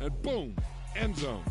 and boom, end zone.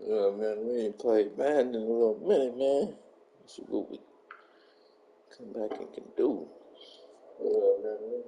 Yeah, man, we ain't played Madden in a little minute, man. Let's see what we come back and can do. Yeah, man.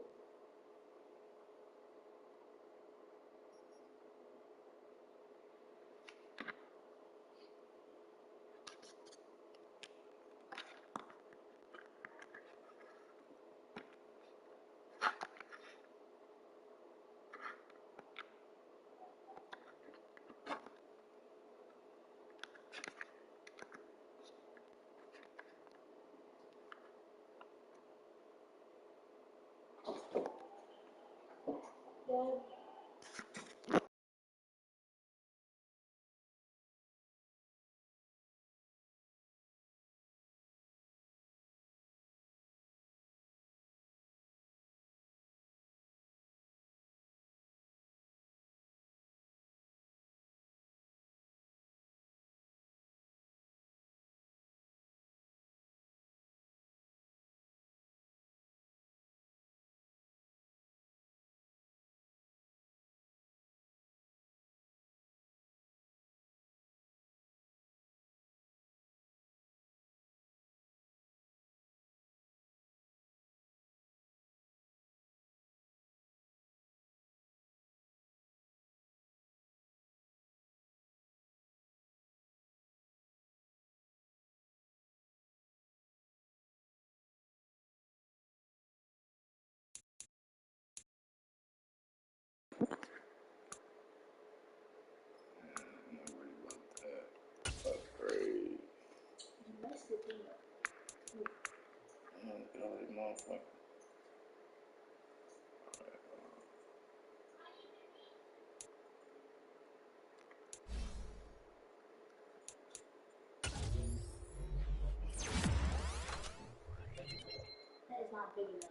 That is not big enough.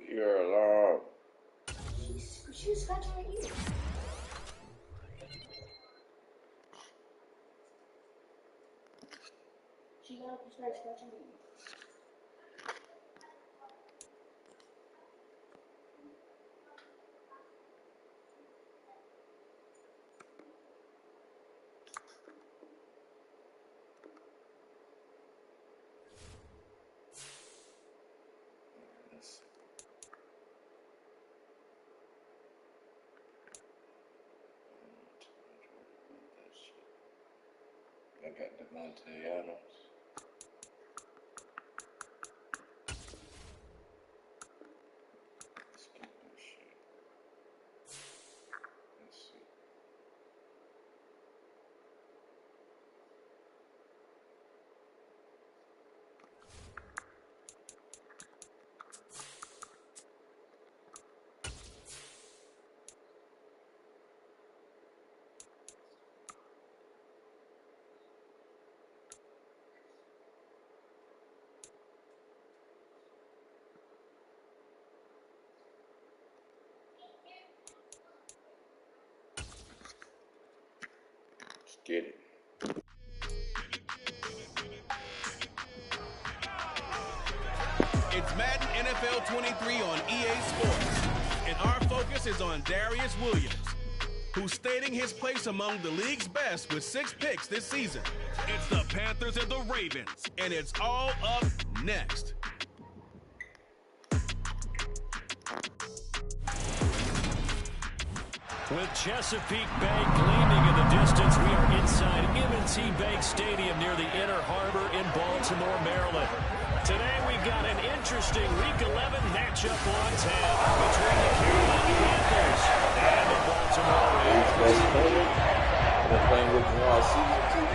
You're allowed. She was scratching her ear. She got up and started scratching her ear. I got Devontae Adams. Let's get this shit. Let's see. get it. It's Madden NFL 23 on EA Sports, and our focus is on Darius Williams, who's stating his place among the league's best with 6 picks this season. It's the Panthers and the Ravens, and it's all up next. With Chesapeake Bay gleaming in the distance, we are inside M&T Bank Stadium near the Inner Harbor in Baltimore, Maryland. Today we've got an interesting Week 11 matchup on tap between the Carolina Panthers and the Baltimore Ravens. Been playing with me all season too.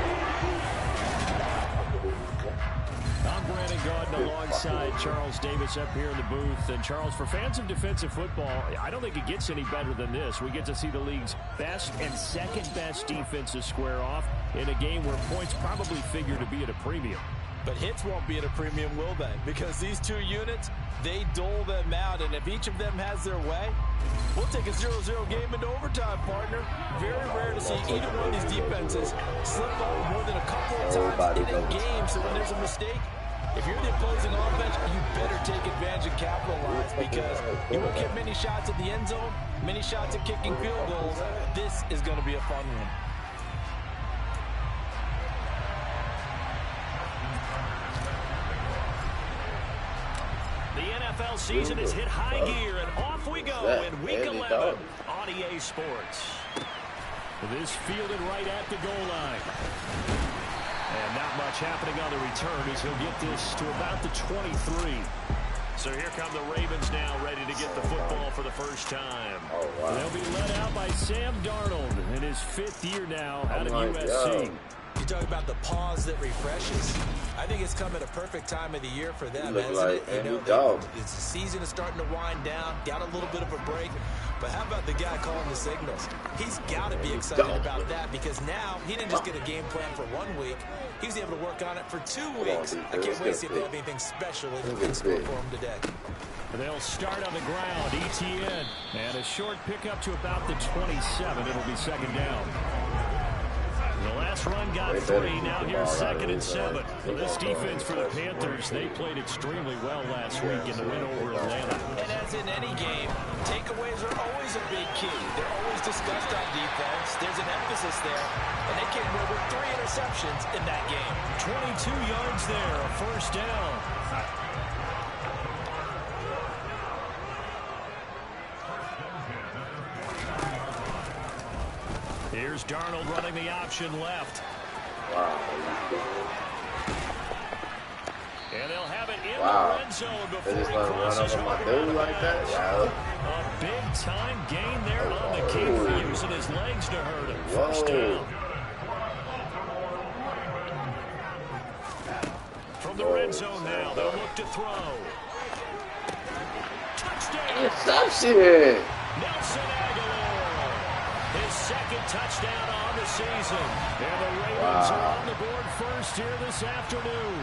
I'm Brandon Gaudin alongside Charles Davis up here in the booth. And Charles, for fans of defensive football, I don't think it gets any better than this. We get to see the league's best and second best defenses square off in a game where points probably figure to be at a premium. But hits won't be at a premium, will they? Because these two units, they dole them out. And if each of them has their way, we'll take a 0-0 game into overtime, partner. Very rare to see either one of these defenses slip up more than a couple of times in a game. So when there's a mistake, if you're the opposing offense, you better take advantage and capitalize, because you won't get many shots at the end zone, many shots at kicking field goals. This is going to be a fun one. The NFL season is hit high gear, and off we go in Week 11 on EA Sports. This fielded right at the goal line. And not much happening on the return as he'll get this to about the 23. So here come the Ravens now, ready to get the football for the first time. Oh, wow. They'll be led out by Sam Darnold in his 5th year now out of USC. You talk about the pause that refreshes. I think it's come at a perfect time of the year for them. It's the season is starting to wind down, got a little bit of a break. But how about the guy calling the signals? He's got to be excited about that, because now he didn't just get a game plan for 1 week. He was able to work on it for 2 weeks. I can't wait to see if they have anything special in store for him today. They'll start on the ground, ETN. And a short pickup to about the 27. It'll be second down. The last run got 3. Now here's 2nd and 7. Well, this defense for the Panthers, they played extremely well last week in the win over Atlanta. And as in any game, takeaways are always a big key. They're always discussed on defense. There's an emphasis there. And they came away with 3 interceptions in that game. 22 yards there, a first down. Here's Darnold running the option left. Wow. And they'll have it in the red zone before he crosses over. Like that? Wow. A big-time gain there on the keeper, using his legs to hurt him. First down. From the red zone now, they'll look to throw. Touchdown! Interception! Nelson Aguilar, his 2nd touchdown on the season. And the Ravens are on the board first here this afternoon.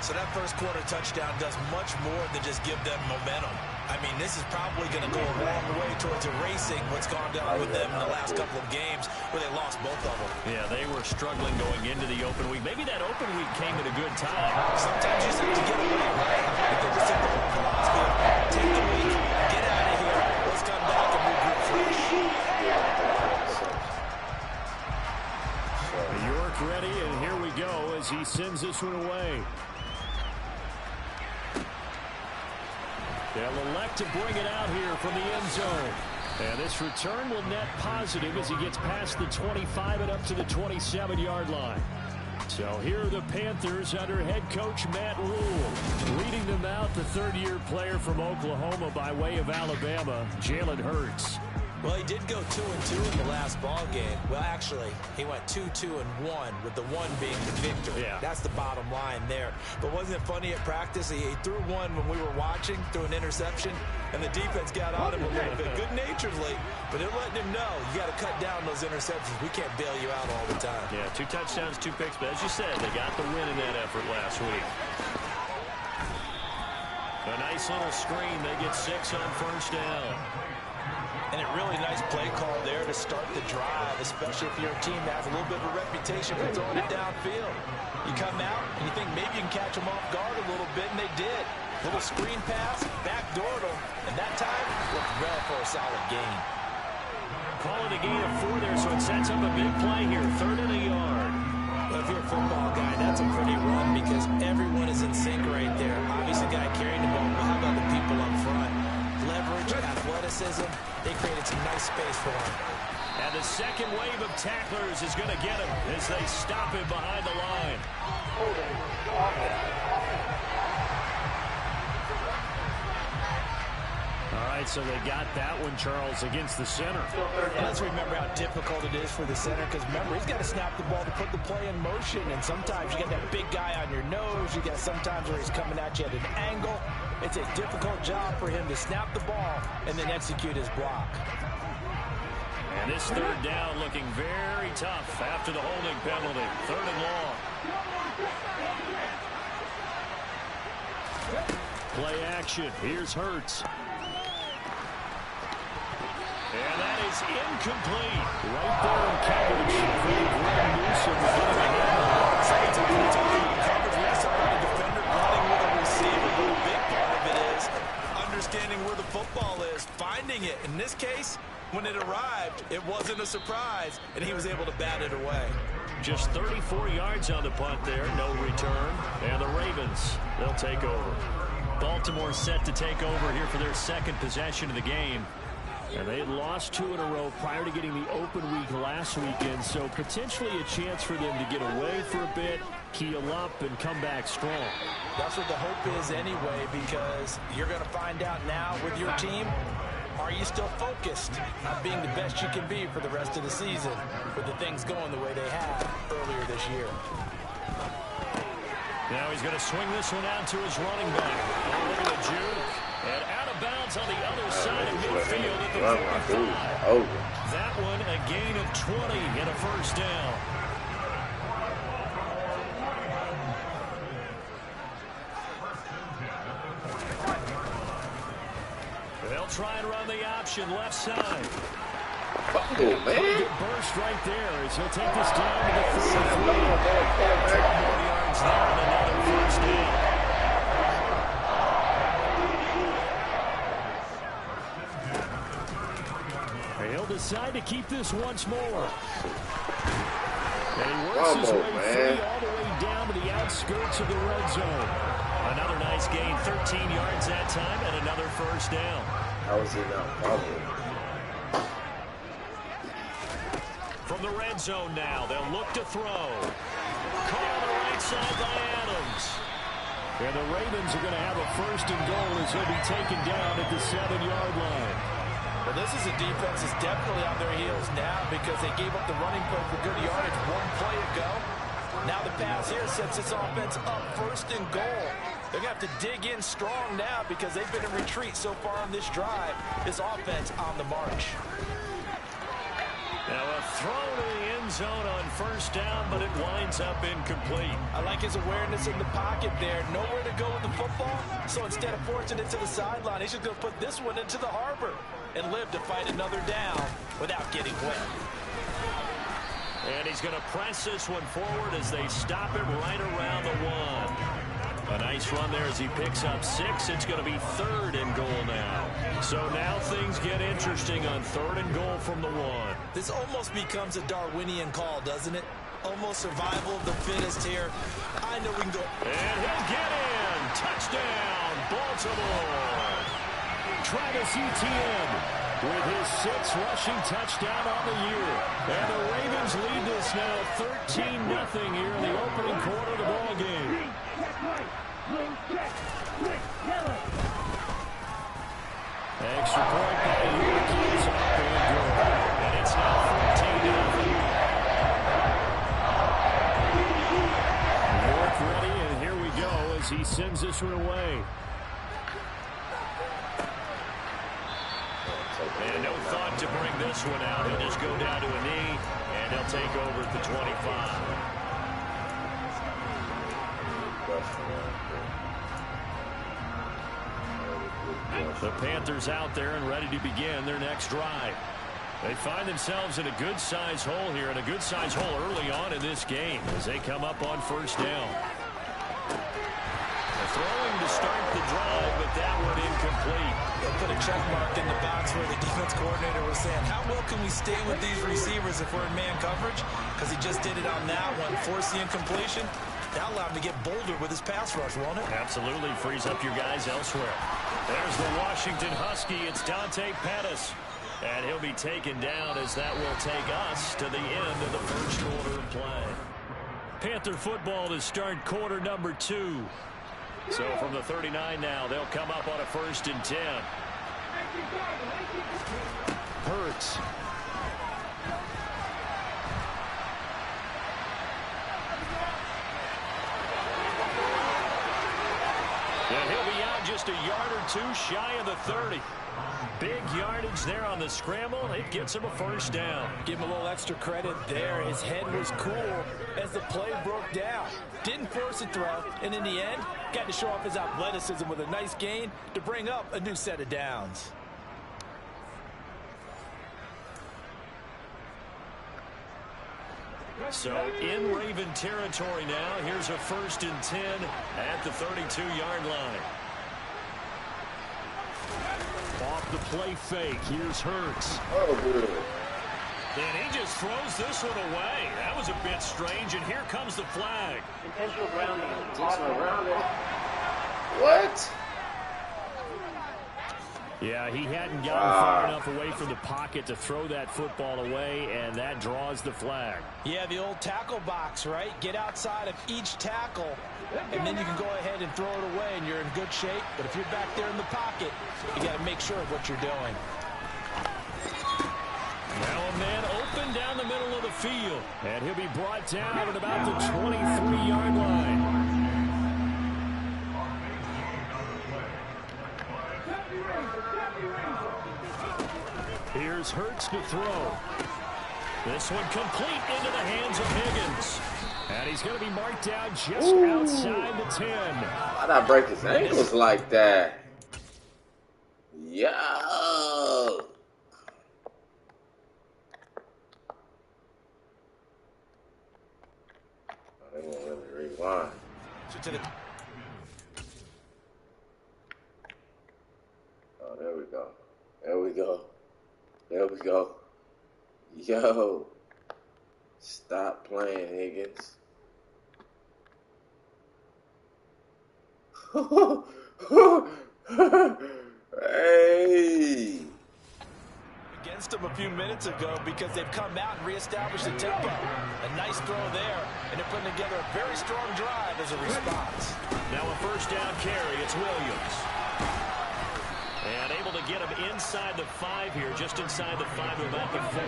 So that first quarter touchdown does much more than just give them momentum. I mean, this is probably going to go a long way towards erasing what's gone down with them in the last couple of games where they lost both of them. Yeah, they were struggling going into the open week. Maybe that open week came at a good time. Sometimes you just have to get away, right? If they're just in the philosophy of take the week, get out of here, let's come back and regroup fresh. York ready, and here we go as he sends this one away. They'll elect to bring it out here from the end zone. And this return will net positive as he gets past the 25 and up to the 27-yard line. So here are the Panthers under head coach Matt Rule. Leading them out, the 3rd-year player from Oklahoma by way of Alabama, Jalen Hurts. Well, he did go 2-2 in the last ball game. Well, actually, he went 2-2-1, with the 1 being the victory. Yeah. That's the bottom line there. But wasn't it funny at practice? He threw one when we were watching, threw an interception, and the defense got on him a little bit, good-naturedly. But they're letting him know, you got to cut down those interceptions. We can't bail you out all the time. Yeah, 2 touchdowns, 2 picks. But as you said, they got the win in that effort last week. A nice little screen. They get 6 on first down. And a really nice play call there to start the drive, especially if you're a team that has a little bit of a reputation for throwing it downfield. You come out and you think maybe you can catch them off guard a little bit, and they did. Little screen pass, backdoored them, and that time looked well for a solid gain. Call it a gain of 4 there, so it sets up a big play here. 3rd and a yard. Well, if you're a football guy, that's a pretty run because everyone is in sync right there. Obviously, the guy carrying the ball, but how about the people up front? Leverage, athleticism, they created some nice space for him. And the second wave of tacklers is going to get him as they stop him behind the line. All right, so they got that one, Charles, against the center. And let's remember how difficult it is for the center because, remember, he's got to snap the ball to put the play in motion, and sometimes you got that big guy on your nose. You got sometimes where he's coming at you at an angle. It's a difficult job for him to snap the ball and then execute his block. And this 3rd down looking very tough after the holding penalty. 3rd and long. Play action. Here's Hurts. And that is incomplete. Right there in coverage. Graham Newsom getting ahead. It's a pretty tough coverage. We saw a defender running with a receiver, but a big part of it is understanding where the football is, finding it. In this case, when it arrived, it wasn't a surprise, and he was able to bat it away. Just 34 yards on the punt there, no return. And the Ravens, they'll take over. Baltimore set to take over here for their 2nd possession of the game. And they had lost 2 in a row prior to getting the open week last weekend, so potentially a chance for them to get away for a bit, keel up, and come back strong. That's what the hope is anyway, because you're going to find out now with your team, are you still focused on being the best you can be for the rest of the season with the things going the way they have earlier this year? Now he's going to swing this one out to his running back. Oh, look at the juke. And out of bounds on the other side of midfield at the 45. That one a gain of 20 and a 1st down. They'll try and run the option left side. Oh, man. Burst right there as he'll take this down to the 33. 12 more yards there and another 1st down. He'll decide to keep this once more. And he works his way free all the way down to the outskirts of the red zone. Another nice gain, 13 yards that time, and another 1st down. How is he not following? From the red zone now, they'll look to throw. Caught on the right side by Adams. And the Ravens are going to have a 1st and goal as he'll be taken down at the 7-yard line. Well, this is a defense that's definitely on their heels now because they gave up the running play for good yardage 1 play ago. Now the pass here sets this offense up 1st and goal. They're going to have to dig in strong now because they've been in retreat so far on this drive. This offense on the march. Now a throw to the end zone on 1st down, but it winds up incomplete. I like his awareness in the pocket there. Nowhere to go with the football, so instead of forcing it to the sideline, he's just going to put this one into the harbor and live to fight another down without getting wet. And he's going to press this one forward as they stop it right around the 1. A nice run there as he picks up 6. It's going to be 3rd and goal now. So now things get interesting on 3rd and goal from the 1. This almost becomes a Darwinian call, doesn't it? Almost survival of the fittest here. I know we can go. And he'll get in. Touchdown, Baltimore. Travis Etienne with his 6th rushing touchdown on the year. And the Ravens lead this now 13-0 here in the opening quarter of the ball game. Extra point by Hurricanes up and good. And it's now 14-0. York ready, and here we go as he sends this one away. And no thought to bring this one out. He'll just go down to a knee, and he'll take over at the 25. The Panthers out there and ready to begin their next drive. They find themselves in a good-sized hole here, and a good-sized hole early on in this game as they come up on first down. They're throwing to start the drive, but that one incomplete. They put a check mark in the box where the defense coordinator was saying, how well can we stay with these receivers if we're in man coverage? Because he just did it on that one, forced the incompletion. That allowed him to get bolder with his pass rush, won't it? Absolutely frees up your guys elsewhere. There's the Washington Husky. It's Dante Pettis. And he'll be taken down as that will take us to the end of the first quarter of play. Panther football to start quarter number 2. So from the 39 now, they'll come up on a 1st and 10. Hurts. And he'll be out just a yard or 2 shy of the 30. Big yardage there on the scramble. It gets him a first down. Give him a little extra credit there. His head was cool as the play broke down. Didn't force a throw, and in the end, got to show off his athleticism with a nice gain to bring up a new set of downs. So in Raven territory now. Here's a 1st and 10 at the 32-yard line. Off the play fake. Here's Hurts. Oh, good. And he just throws this one away. That was a bit strange, and here comes the flag. Intentional grounding. Intentional grounding. What? Yeah, he hadn't gotten far enough away from the pocket to throw that football away, and that draws the flag. Yeah, the old tackle box, right? Get outside of each tackle, and then you can go ahead and throw it away, and you're in good shape. But if you're back there in the pocket, you got to make sure of what you're doing. Now a man open down the middle of the field, and he'll be brought down at about the 23-yard line. Here's Hurts to throw. This one complete into the hands of Higgins. And he's going to be marked down just outside the 10. Why'd I break his ankles like that? Yo! They won't let me rewind. Oh, there we go. There we go. There we go. Yo. Stop playing, Higgins. Hey. Against them a few minutes ago because they've come out and reestablished the tempo. A nice throw there, and they're putting together a very strong drive as a response. Now a first down carry. It's Williams. And able to get him inside the 5 here, just inside the 5 to about the 4.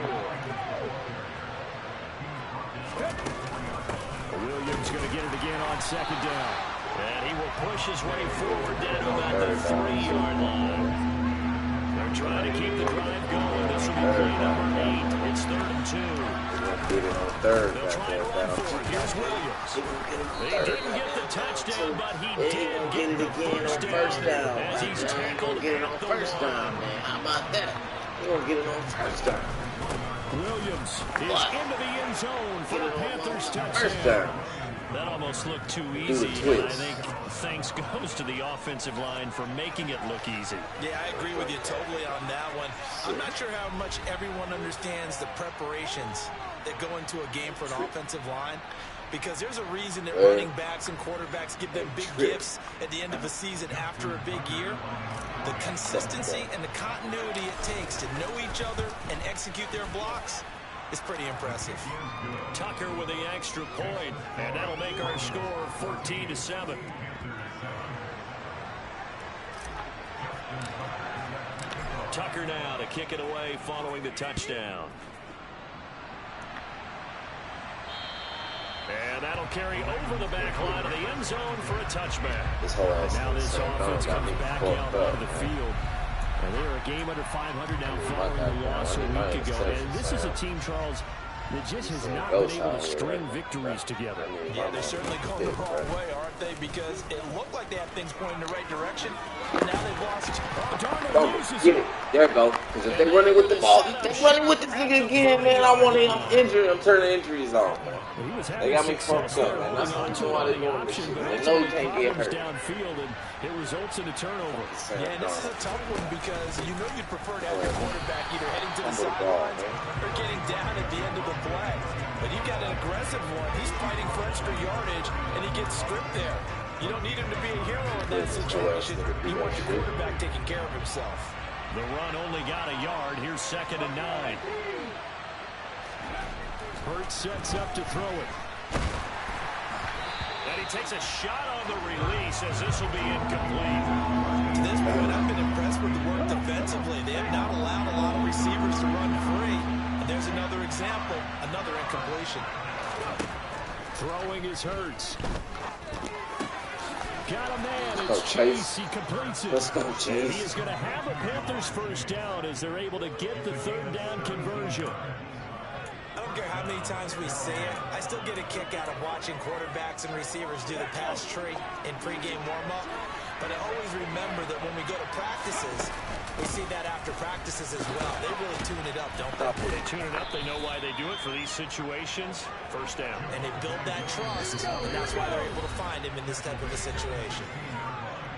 Williams going to get it again on 2nd down. And he will push his way forward down to about the 3-yard line. They're trying to keep the drive going. This will be play number 8. It's 3rd and 2. They'll try to run for it. Here's Williams. He didn't get the touchdown, but he did get the first down as he's tackled at the line. How about that? We're going to get it on first down. Williams is into the end zone for the Panthers touchdown. First down. That almost looked too easy, and I think thanks goes to the offensive line for making it look easy. Yeah, I agree with you totally on that one. I'm not sure how much everyone understands the preparations that go into a game for an offensive line, because there's a reason that running backs and quarterbacks give them big gifts at the end of the season after a big year. The consistency and the continuity it takes to know each other and execute their blocks is pretty impressive. Tucker with the extra point, and that'll make our score 14-7. Tucker now to kick it away following the touchdown. And that'll carry over the back line of the end zone for a touchback. And now this offense comes back out onto the field. And they are a game under 500 now following the loss a week ago. And this is a team, Charles, that just has not been able to string victories together. Yeah, they're certainly going the wrong way, aren't they? Because it looked like they had things pointing in the right direction. And now they've lost. Darn Fumble. Get it. There it go. Because if they running with the ball, if they running with this nigga again, man, I'm injured. I'm turning injuries on, man. They got me fucked up, man. That's the reason why they're doing this shit. They know you can't get hurt. Downfield, and it results in a turnover. Yeah, and this is a tough one because you know you'd prefer to have your quarterback either heading to the sidelines or getting down at the end of the play. But you've got an aggressive one. He's fighting for extra yardage, and he gets stripped there. You don't need him to be a hero in that situation. You want your quarterback taking care of himself. The run only got a yard. Here's 2nd and 9. Hurts sets up to throw it. And he takes a shot on the release as this will be incomplete. To this point, I've been impressed with the work defensively. They have not allowed a lot of receivers to run free. And there's another example, another incompletion. Throwing is Hurts. Got a man. It's Chase. He completes it. Let's go, Chase. He is going to have a Panthers first down as they're able to get the 3rd down conversion. I don't care how many times we say it, I still get a kick out of watching quarterbacks and receivers do the pass tree in pregame warm-up. But I always remember that when we go to practices, we see that after practices as well. They really tune it up, don't they? They tune it up. They know why they do it for these situations. First down. And they build that trust, and that's why they're able to find him in this type of a situation.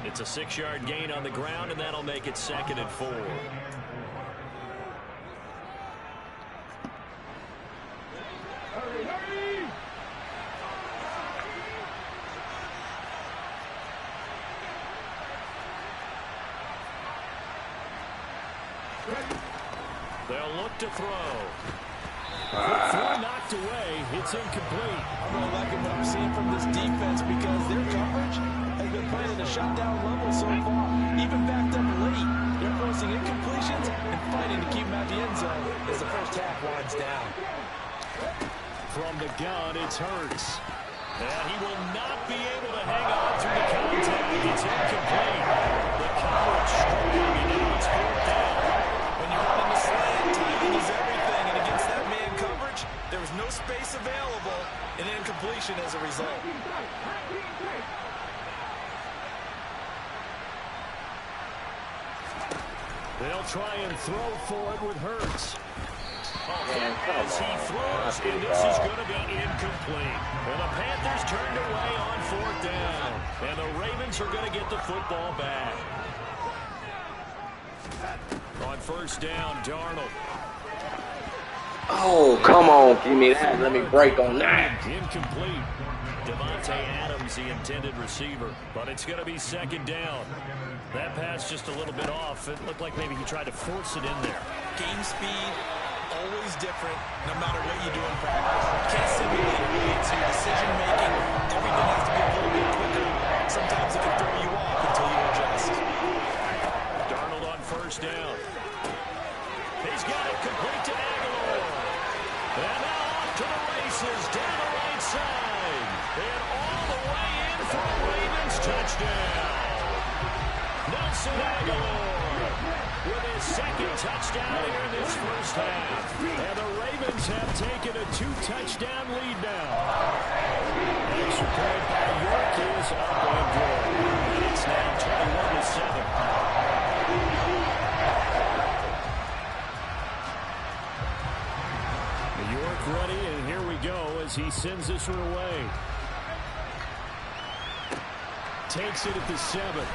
It's a 6-yard gain on the ground, and that'll make it 2nd and 4. They'll look to throw. Throw knocked away. It's incomplete. I'm really liking what I'm seeing from this defense because their coverage has been playing at a shutdown level so far. Even backed up late, they're forcing incompletions and fighting to keep them at the end zone as the first half winds down. From the gun, it's Hurts. And he will not be able to hang on through the contact. It's incomplete. The coverage strong, and now it's 4th down. When you're running the slant, timing is everything. And against that man coverage, there was no space available, and incompletion as a result. They'll try and throw for it with Hurts. As he throws, and this is going to be incomplete. And the Panthers turned away on 4th down. And the Ravens are going to get the football back. On 1st down, Darnold. Oh, come on. Give me that. Let me break on that. Incomplete. Devontae Adams, the intended receiver. But it's going to be 2nd down. That pass just a little bit off. It looked like maybe he tried to force it in there. Game speed, always different, no matter what you do in practice. You can't simulate it. It's your decision-making. Everything has to be a little bit quicker. Sometimes it can throw you off until you adjust. Darnold on 1st down. He's got it complete to Aguilar. And now off to the races down the right side. And all the way in for a Ravens touchdown. Nelson Aguilar with his 2nd touchdown here in this first half. And the Ravens have taken a 2-touchdown lead now. Extra point by York is up and good. And it's now 21-7. York ready, and here we go as he sends this one away. Takes it at the 7.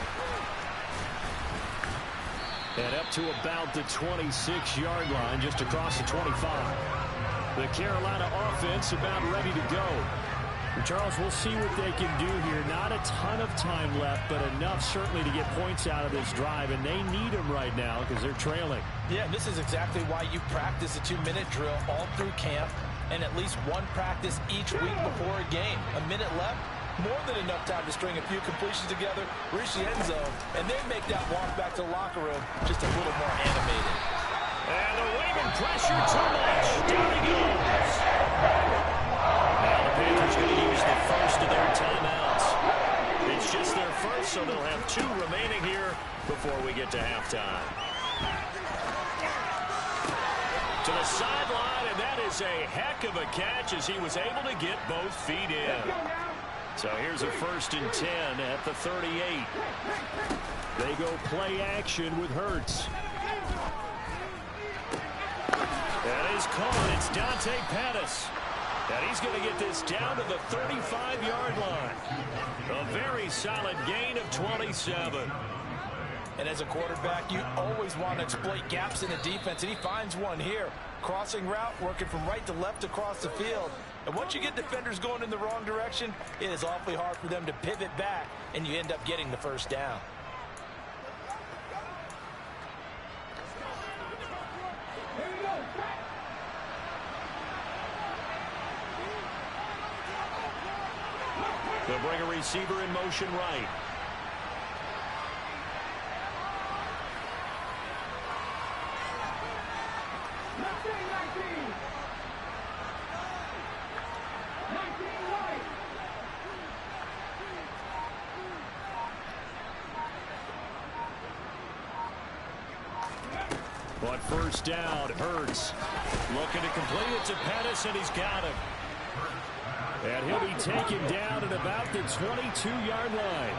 And up to about the 26-yard line, just across the 25. The Carolina offense about ready to go. And Charles, we'll see what they can do here. Not a ton of time left, but enough certainly to get points out of this drive. And they need them right now because they're trailing. Yeah, this is exactly why you practice a 2-minute drill all through camp and at least one practice each week before a game. A minute left, more than enough time to string a few completions together, reach the end zone, and then make that walk back to the locker room just a little more animated. And the Raven pressure too much. Down he goes. Now the Panthers going to use the first of their timeouts. It's just their first, so they'll have 2 remaining here before we get to halftime. To the sideline, and that is a heck of a catch as he was able to get both feet in. So here's a 1st and 10 at the 38. They go play action with Hurts. That is caught. It's Dante Pettis. And he's going to get this down to the 35-yard line. A very solid gain of 27. And as a quarterback, you always want to exploit gaps in the defense, and he finds one here. Crossing route, working from right to left across the field. And once you get defenders going in the wrong direction, it is awfully hard for them to pivot back, and you end up getting the first down. They'll bring a receiver in motion right. On 1st down, Hurts looking to complete it to Pettis, and he's got him. And he'll be taken down at about the 22-yard line.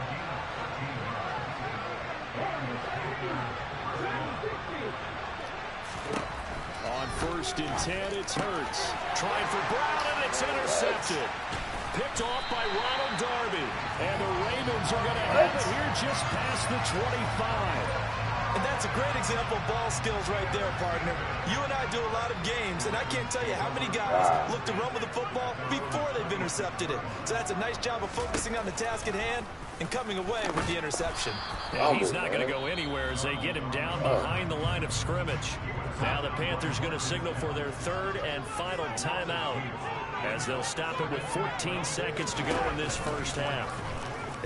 On 1st and 10, it's Hurts. Trying for Brown, and it's intercepted. Picked off by Ronald Darby. And the Ravens are going to have it here just past the 25. And that's a great example of ball skills right there, partner. You and I do a lot of games, and I can't tell you how many guys look to run with the football before they've intercepted it. So that's a nice job of focusing on the task at hand and coming away with the interception. And he's not going to go anywhere as they get him down behind the line of scrimmage. Now the Panthers going to signal for their 3rd and final timeout as they'll stop it with 14 seconds to go in this first half.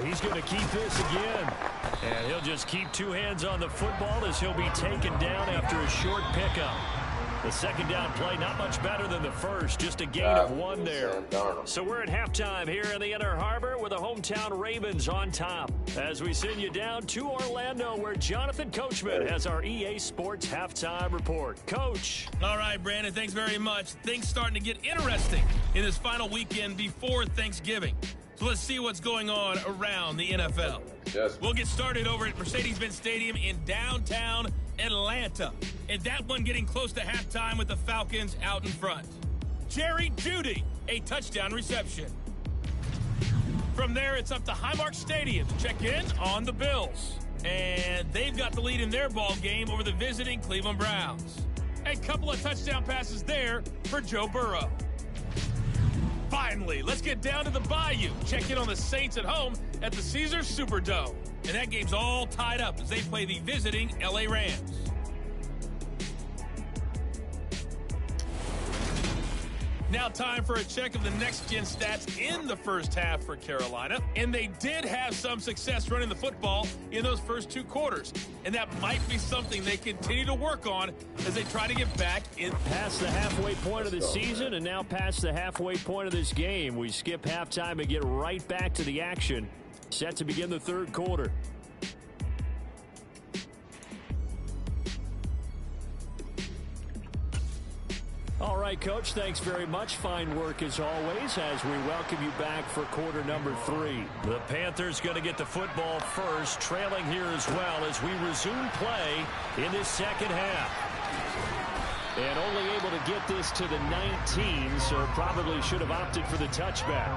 He's going to keep this again. And he'll just keep 2 hands on the football as he'll be taken down after a short pickup. The 2nd down play, not much better than the first, just a gain of 1 there. So we're at halftime here in the Inner Harbor with the hometown Ravens on top. As we send you down to Orlando, where Jonathan Coachman has our EA Sports halftime report. Coach. All right, Brandon, thanks very much. Things starting to get interesting in this final weekend before Thanksgiving. So let's see what's going on around the NFL. Yes. We'll get started over at Mercedes-Benz Stadium in downtown Atlanta. And that one getting close to halftime with the Falcons out in front. Jerry Jeudy, a touchdown reception. From there, it's up to Highmark Stadium to check in on the Bills. And they've got the lead in their ball game over the visiting Cleveland Browns. A couple of touchdown passes there for Joe Burrow. Finally, let's get down to the Bayou. Check in on the Saints at home at the Caesars Superdome. And that game's all tied up as they play the visiting LA Rams. Now time for a check of the next-gen stats in the first half for Carolina. And they did have some success running the football in those first 2 quarters. And that might be something they continue to work on as they try to get back in. Past the halfway point of the season and now past the halfway point of this game. We skip halftime and get right back to the action. Set to begin the 3rd quarter. All right, Coach, thanks very much. Fine work as always as we welcome you back for quarter number 3. The Panthers going to get the football first, trailing here as well as we resume play in this second half. And only able to get this to the 19, so probably should have opted for the touchback.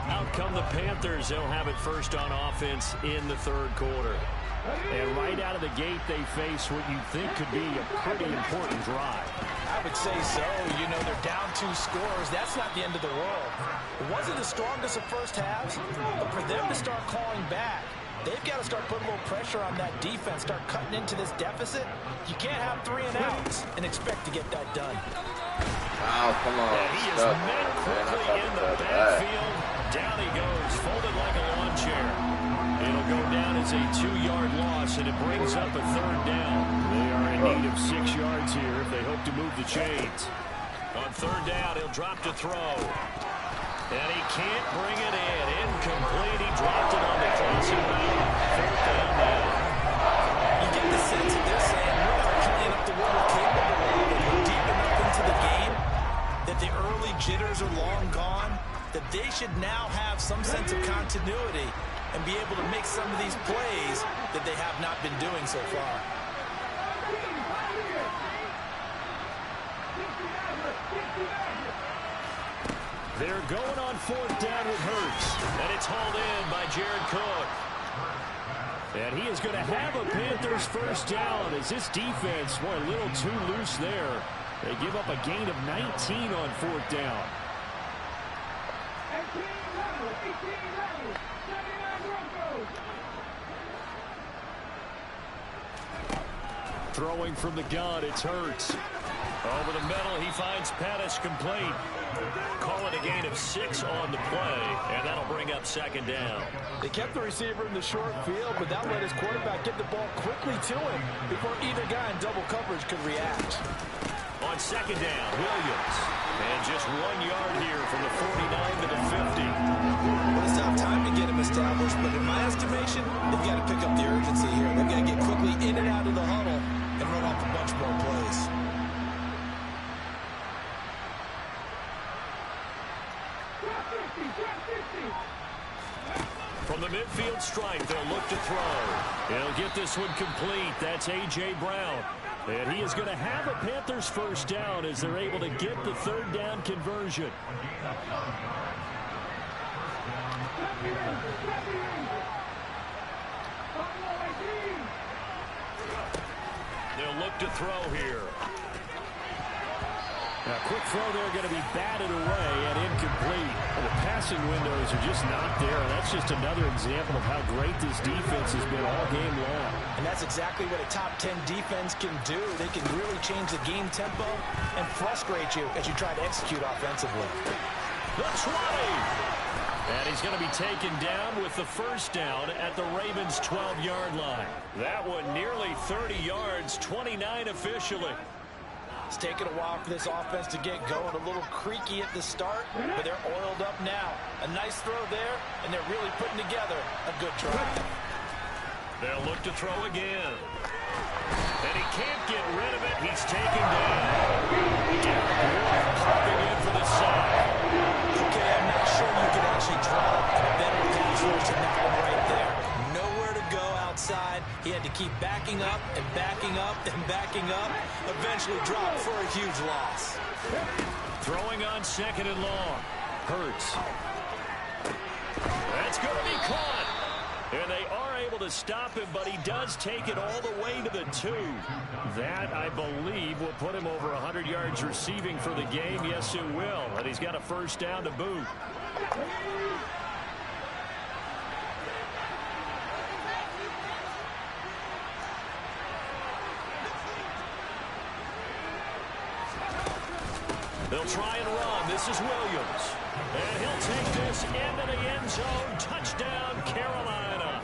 Out come the Panthers. They'll have it first on offense in the 3rd quarter. And right out of the gate, they face what you think could be a pretty important drive. I would say so. You know, they're down 2 scores. That's not the end of the world. It wasn't the strongest of first halves, but for them to start clawing back, they've got to start putting a little pressure on that defense, start cutting into this deficit. You can't have 3 and outs and expect to get that done. Oh, come on. Yeah, he is met quickly in the backfield. Down he goes, folded like a lawn chair. It'll go down as a 2-yard loss, and it brings up a 3rd down. They are in need of 6 yards here if they hope to move the chains. On 3rd down, he'll drop to throw. And he can't bring it in. Incomplete. He dropped it on the crossing route. 4th down now. You get the sense that they're saying we're not playing up to what we're capable of. We're deep enough into the game that the early jitters are long gone, that they should now have some sense of continuity and be able to make some of these plays that they have not been doing so far. They're going on 4th down with Hurts, and it's hauled in by Jared Cook. And he is going to have a Panthers first down as this defense, boy, a little too loose there. They give up a gain of 19 on 4th down. Throwing from the gun, it's Hurts. Over the middle, he finds Pettis complete. Call it a gain of 6 on the play, and that'll bring up 2nd down. They kept the receiver in the short field, but that let his quarterback get the ball quickly to him before either guy in double coverage could react. On 2nd down, Williams. And just 1 yard here from the 49 to the 50. Well, it's not time to get him established, but in my estimation, they've got to pick up the urgency here. They've got to get quickly in and out of the huddle and run off a bunch more plays. From the midfield stripe, they'll look to throw. He'll get this one complete. That's A.J. Brown. And he is going to have a Panthers first down as they're able to get the 3rd down conversion. They'll look to throw here. Now, quick throw there going to be batted away and incomplete. And the passing windows are just not there. And that's just another example of how great this defense has been all game long. And that's exactly what a top 10 defense can do. They can really change the game tempo and frustrate you as you try to execute offensively. The 20. And he's going to be taken down with the first down at the Ravens' 12-yard line. That one nearly 30 yards, 29 officially. It's taken a while for this offense to get going. A little creaky at the start, but they're oiled up now. A nice throw there, and they're really putting together a good drive. They'll look to throw again. And he can't get rid of it. He's taken down. Popping in for the sack. Okay, I'm not sure you can actually drop a better pass rush than that one right there. Nowhere to go outside. He had to keep backing up and backing up and backing up. Eventually dropped for a huge loss. Throwing on 2nd and long. Hurts. That's going to be caught. And they are able to stop him, but he does take it all the way to the 2. That, I believe, will put him over 100 yards receiving for the game. Yes, it will. And he's got a first down to boot. They'll try and run. This is Williams. And he'll take this into the end zone. Touchdown, Carolina.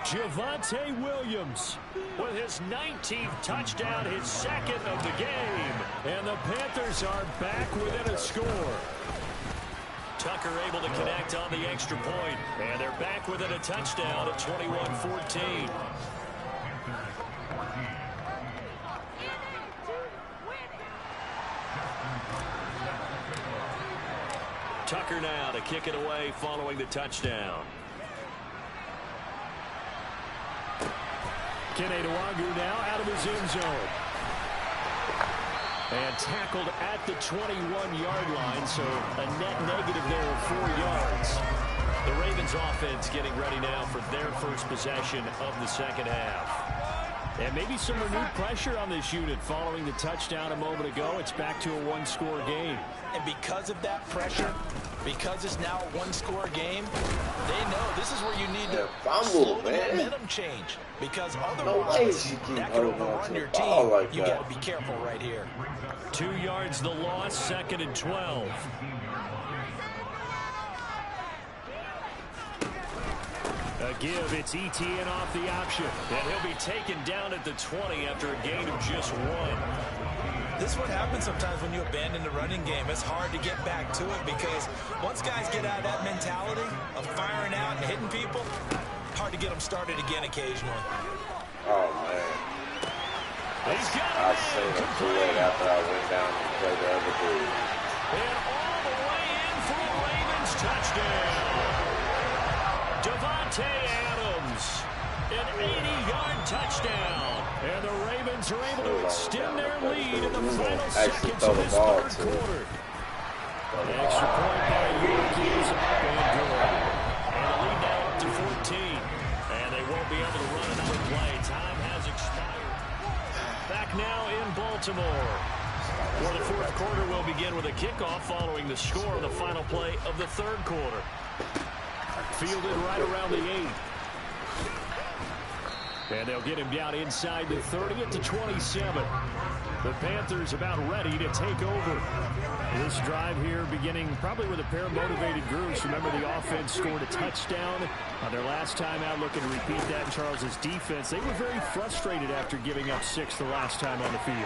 Javonte Williams with his 19th touchdown, his 2nd of the game. And the Panthers are back within a score. Tucker able to connect on the extra point. And they're back within a touchdown at 21-14. Tucker now to kick it away following the touchdown. Keneduagu now out of his end zone. And tackled at the 21-yard line, so a net negative there of 4 yards. The Ravens offense getting ready now for their first possession of the second half. And maybe some renewed pressure on this unit following the touchdown a moment ago. It's back to a 1-score game. And because of that pressure, because it's now a 1-score game, they know this is where you need to slow the momentum change. Because otherwise, that can overrun your team. You got to be careful right here. 2 yards the loss, 2nd and 12. A give, it's ETN off the option. And he'll be taken down at the 20 after a gain of just 1. This is what happens sometimes when you abandon the running game. It's hard to get back to it because once guys get out of that mentality of firing out and hitting people, hard to get them started again occasionally. Oh, man. I saved him too late after I went down and played the other dude. And all the way in for a Ravens touchdown. Adams. An 80-yard touchdown. And the Ravens are able to extend their lead in the final seconds of this third quarter. An extra point by Yorkie is up and good. And the lead now up to 14. And they won't be able to run another play. Time has expired. Back now in Baltimore. For the fourth quarter, we'll begin with a kickoff following the score of the final play of the third quarter. Fielded right around the 8. And they'll get him down inside the 30 at the 27. The Panthers about ready to take over. This drive here beginning probably with a pair of motivated groups. Remember, the offense scored a touchdown on their last time out. Looking to repeat that in Charles's defense. They were very frustrated after giving up 6 the last time on the field.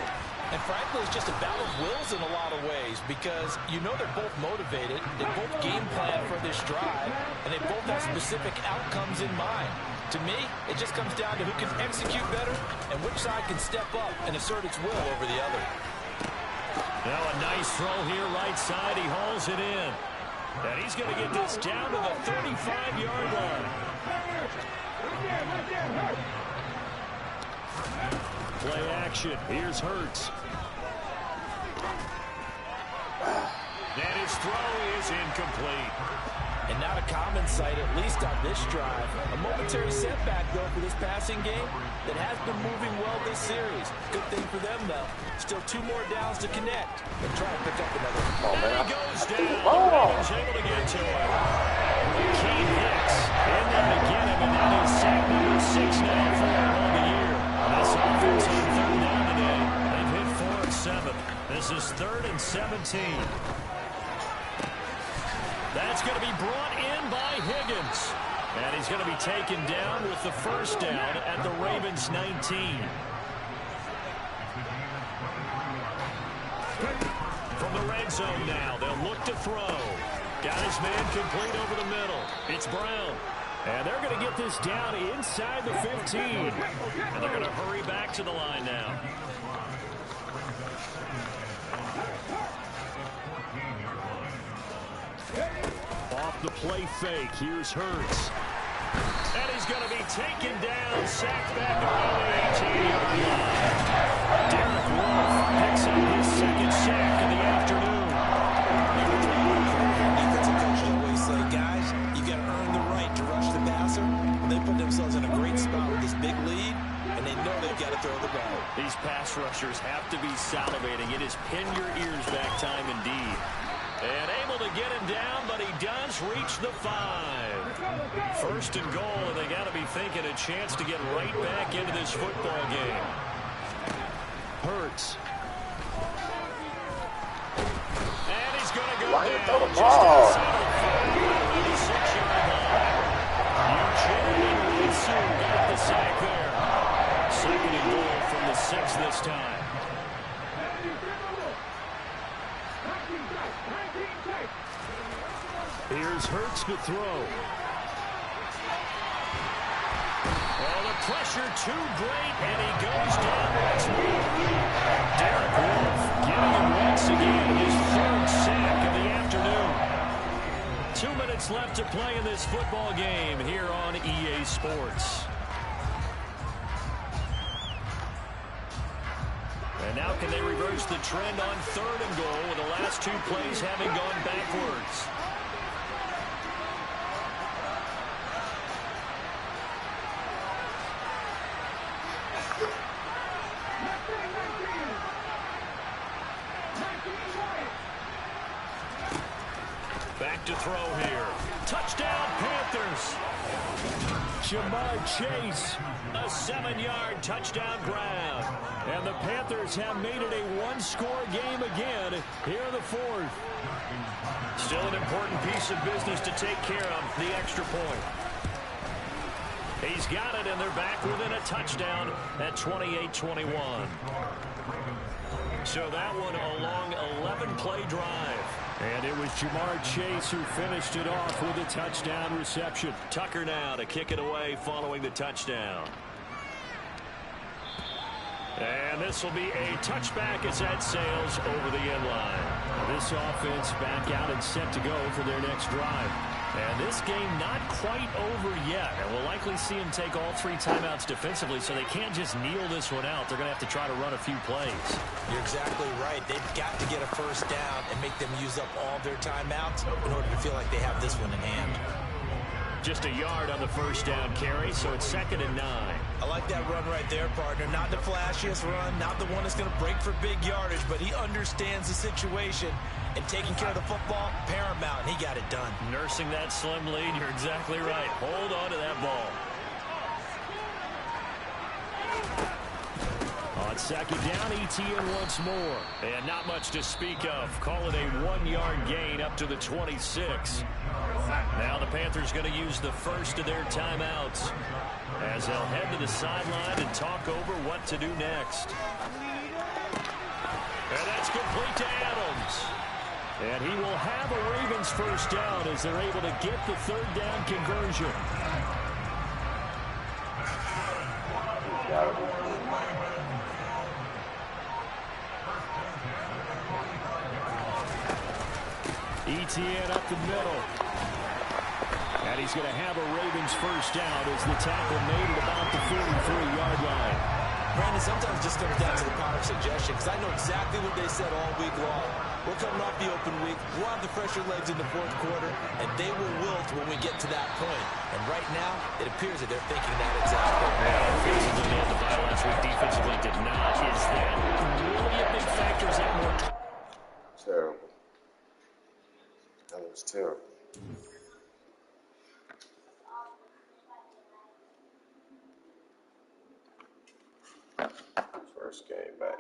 And frankly, it's just a battle of wills in a lot of ways because you know they're both motivated, they both game plan for this drive, and they both have specific outcomes in mind. To me, it just comes down to who can execute better and which side can step up and assert its will over the other. Now a nice throw here right side. He hauls it in. And he's going to get this down to the 35-yard line. Play action. Here's Hurts. And his throw is incomplete. And not a common sight, at least on this drive. A momentary setback, though, for this passing game that has been moving well this series. Good thing for them, though. Still 2 more downs to connect. And try to pick up another. And he goes down. Ravens able to get to him. Key hits. In there to get him, and that is sack number 6 now for him on the year. This offense on third down today. They've hit 4 and 7. This is 3rd and 17. That's going to be brought in by Higgins. And he's going to be taken down with the first down at the Ravens 19. From the red zone now, they'll look to throw. Got his man complete over the middle. It's Brown. And they're going to get this down inside the 15. And they're going to hurry back to the line now. Off the play fake, here's Hurts. And he's going to be taken down, sacked back around the 18-yard line. Derek Wolf picks up his second sack of the afternoon. Defensive coaches always say, guys, you got to earn the right to rush the passer. They put themselves in a great spot with this big lead, and they know they've got to throw the ball. These pass rushers have to be salivating. It is pin your ears back time indeed. And able to get him down, but he does reach the 5. 1st and goal, and they got to be thinking a chance to get right back into this football game. Hurts. And he's going to go down just outside of the 56-yard line. Eugene Wilson got the sack there. 2nd and goal from the 6 this time. Here's Hurts to throw. Oh, the pressure too great, and he goes down once more. Derek Wolf getting him once again, his 3rd sack of the afternoon. 2 minutes left to play in this football game here on EA Sports. And now can they reverse the trend on 3rd and goal with the last 2 plays having gone backwards? Back to throw here. Touchdown, Panthers. Jamar Chase, a 7-yard touchdown grab. And the Panthers have made it a 1-score game again here in the 4th. Still an important piece of business to take care of, the extra point. He's got it, and they're back within a touchdown at 28-21. So that one a long 11-play drive. And it was Jamar Chase who finished it off with a touchdown reception. Tucker now to kick it away following the touchdown. And this will be a touchback as that sails over the end line. This offense back out and set to go for their next drive. And this game not quite over yet. And we'll likely see him take all 3 timeouts defensively, so they can't just kneel this one out. They're going to have to try to run a few plays. You're exactly right. They've got to get a first down and make them use up all their timeouts in order to feel like they have this one in hand. Just a yard on the first down carry, so it's 2nd and 9. I like that run right there, partner. Not the flashiest run, not the one that's going to break for big yardage, but he understands the situation, and taking care of the football, paramount, and he got it done. Nursing that slim lead, you're exactly right. Hold on to that ball. On 2nd down, ETN once more. And not much to speak of. Call it a 1-yard gain up to the 26. Now the Panthers going to use the first of their timeouts as they'll head to the sideline and talk over what to do next. And that's complete to Adams. And he will have a Ravens first down as they're able to get the 3rd down conversion. ETN up the middle. And he's going to have a Ravens first down as the tackle made at about the 43-yard line. Brandon, sometimes it just comes down to the power of suggestion, because I know exactly what they said all week long. We're coming off the open week. We'll have the fresher legs in the 4th quarter, and they will wilt when we get to that point. And right now, it appears that they're thinking that exact thing. Offensively, they had the bye last week. Defensively did not. Is that really a big factor? Is that more? Terrible. That was terrible. First game back.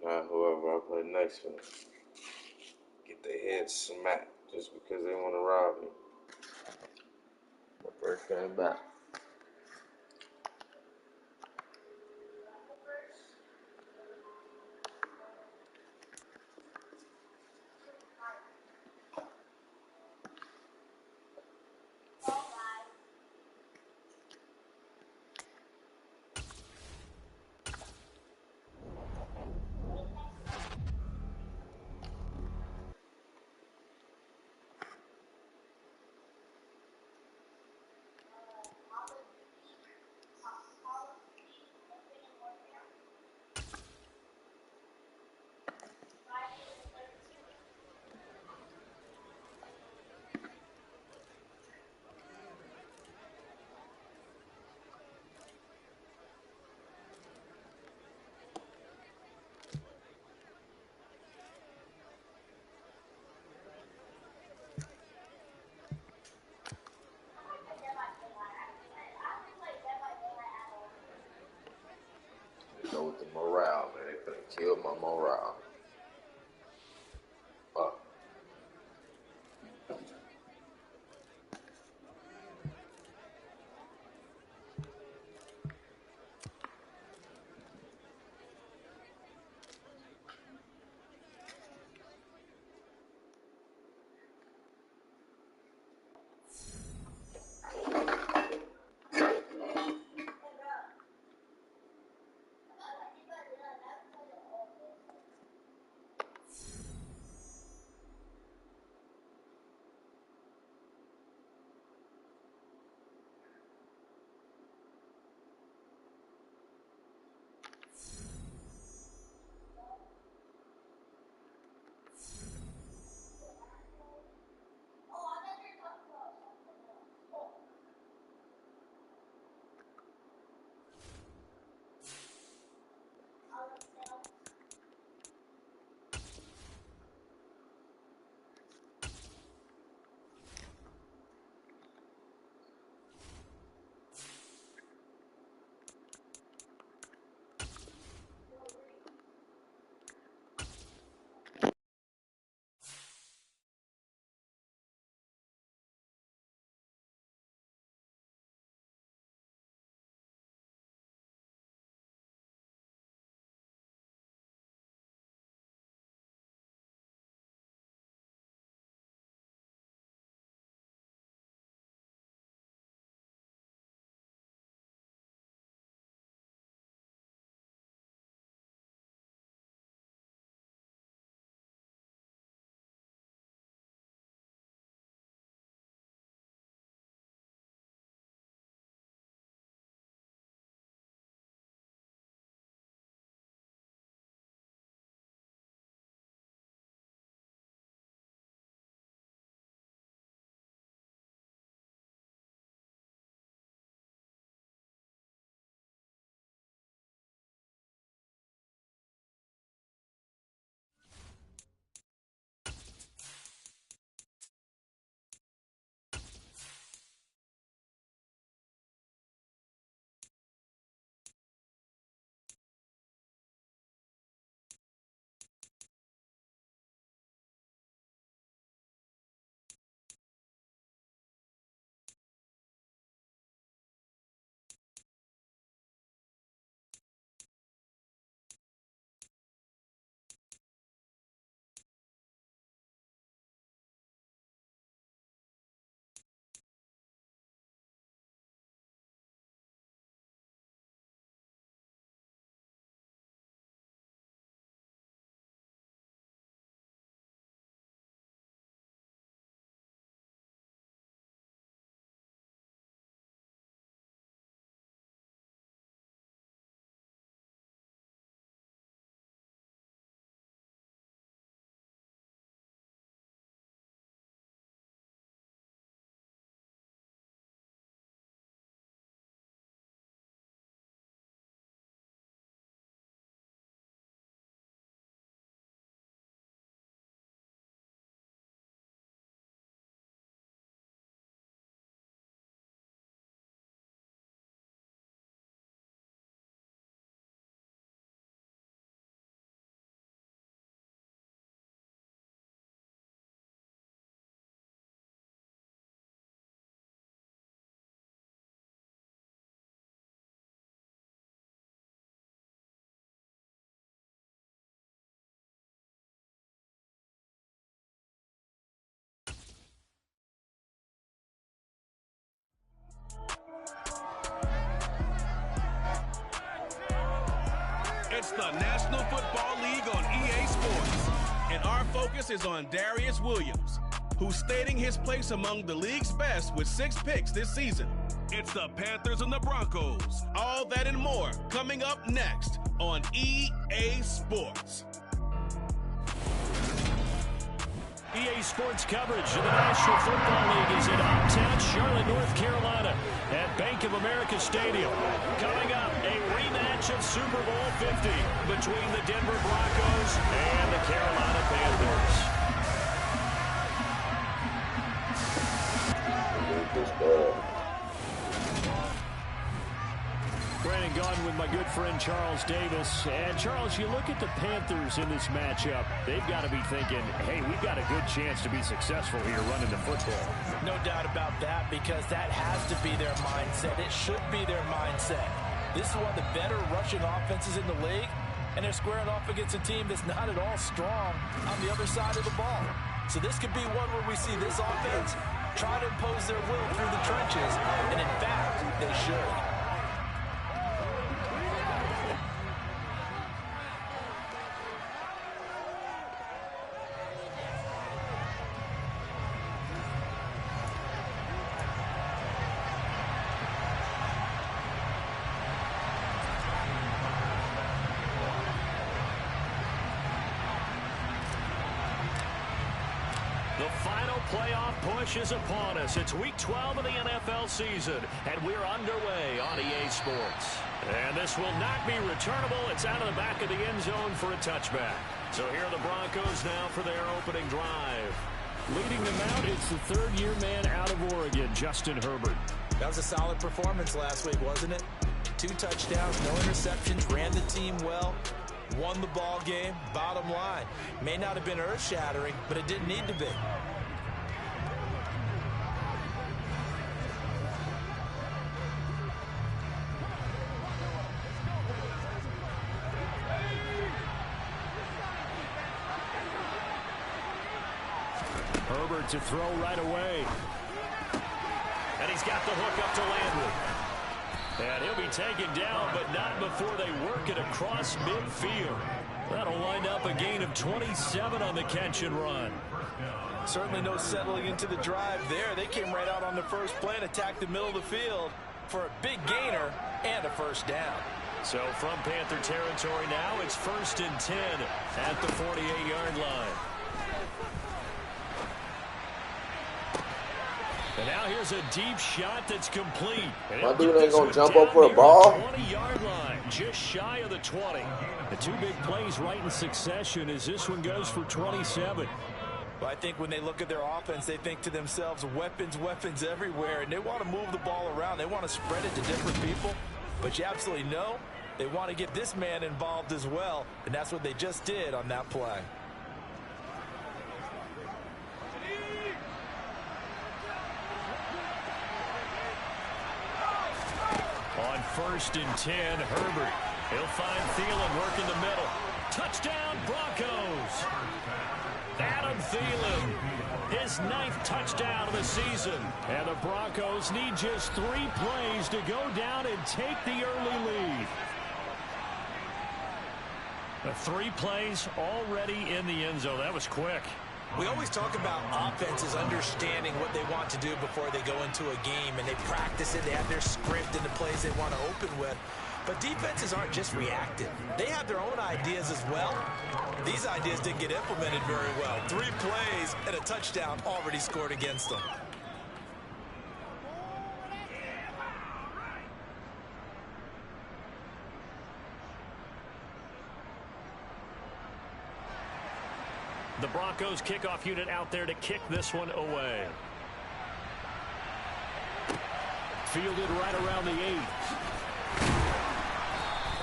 Now whoever I play next with, get their heads smacked just because they want to rob me. My first game back. Go with the morale, man. They finna kill my morale. Fuck. It's the National Football League on EA Sports. And our focus is on Darius Williams, who's stating his place among the league's best with 6 picks this season. It's the Panthers and the Broncos. All that and more coming up next on EA Sports. EA Sports coverage of the National Football League is in uptown Charlotte, North Carolina at Bank of America Stadium. Coming up, a rematch of Super Bowl 50 between the Denver Broncos and the Carolina Panthers. Brandon Gaudin with my good friend Charles Davis. And Charles, you look at the Panthers in this matchup, they've got to be thinking, hey, we've got a good chance to be successful here running the football. No doubt about that, because that has to be their mindset. It should be their mindset. This is one of the better rushing offenses in the league, and they're squaring off against a team that's not at all strong on the other side of the ball. So this could be one where we see this offense try to impose their will through the trenches, and in fact, they should. The final playoff push is upon us. It's week 12 of the NFL season, and we're underway on EA Sports. And this will not be returnable. It's out of the back of the end zone for a touchback. So here are the Broncos now for their opening drive. Leading them out, it's the third-year man out of Oregon, Justin Herbert. That was a solid performance last week, wasn't it? 2 touchdowns, no interceptions, ran the team well. Won the ball game. Bottom line, may not have been earth-shattering, but it didn't need to be. Herbert to throw right away. And he's got the hook up to Landry. And he'll be taken down, but not before they work it across midfield. That'll wind up a gain of 27 on the catch and run. Certainly no settling into the drive there. They came right out on the first play and attacked the middle of the field for a big gainer and a first down. So from Panther territory now, it's 1st and 10 at the 48-yard line. And now here's a deep shot that's complete. My dude ain't gonna jump up for a ball. 20-yard line, just shy of the 20. The 2 big plays right in succession as this one goes for 27. Well, I think when they look at their offense, they think to themselves, weapons, weapons everywhere, and they want to move the ball around. They want to spread it to different people, but you absolutely know they want to get this man involved as well, and that's what they just did on that play. On 1st and 10, Herbert. He'll find Thielen working the middle. Touchdown, Broncos. Adam Thielen, his 9th touchdown of the season. And the Broncos need just 3 plays to go down and take the early lead. The 3 plays already in the end zone. That was quick. We always talk about offenses understanding what they want to do before they go into a game, and they practice it. They have their script and the plays they want to open with. But defenses aren't just reactive. They have their own ideas as well. These ideas didn't get implemented very well. 3 plays and a touchdown already scored against them. The Broncos kickoff unit out there to kick this one away. Fielded right around the 8.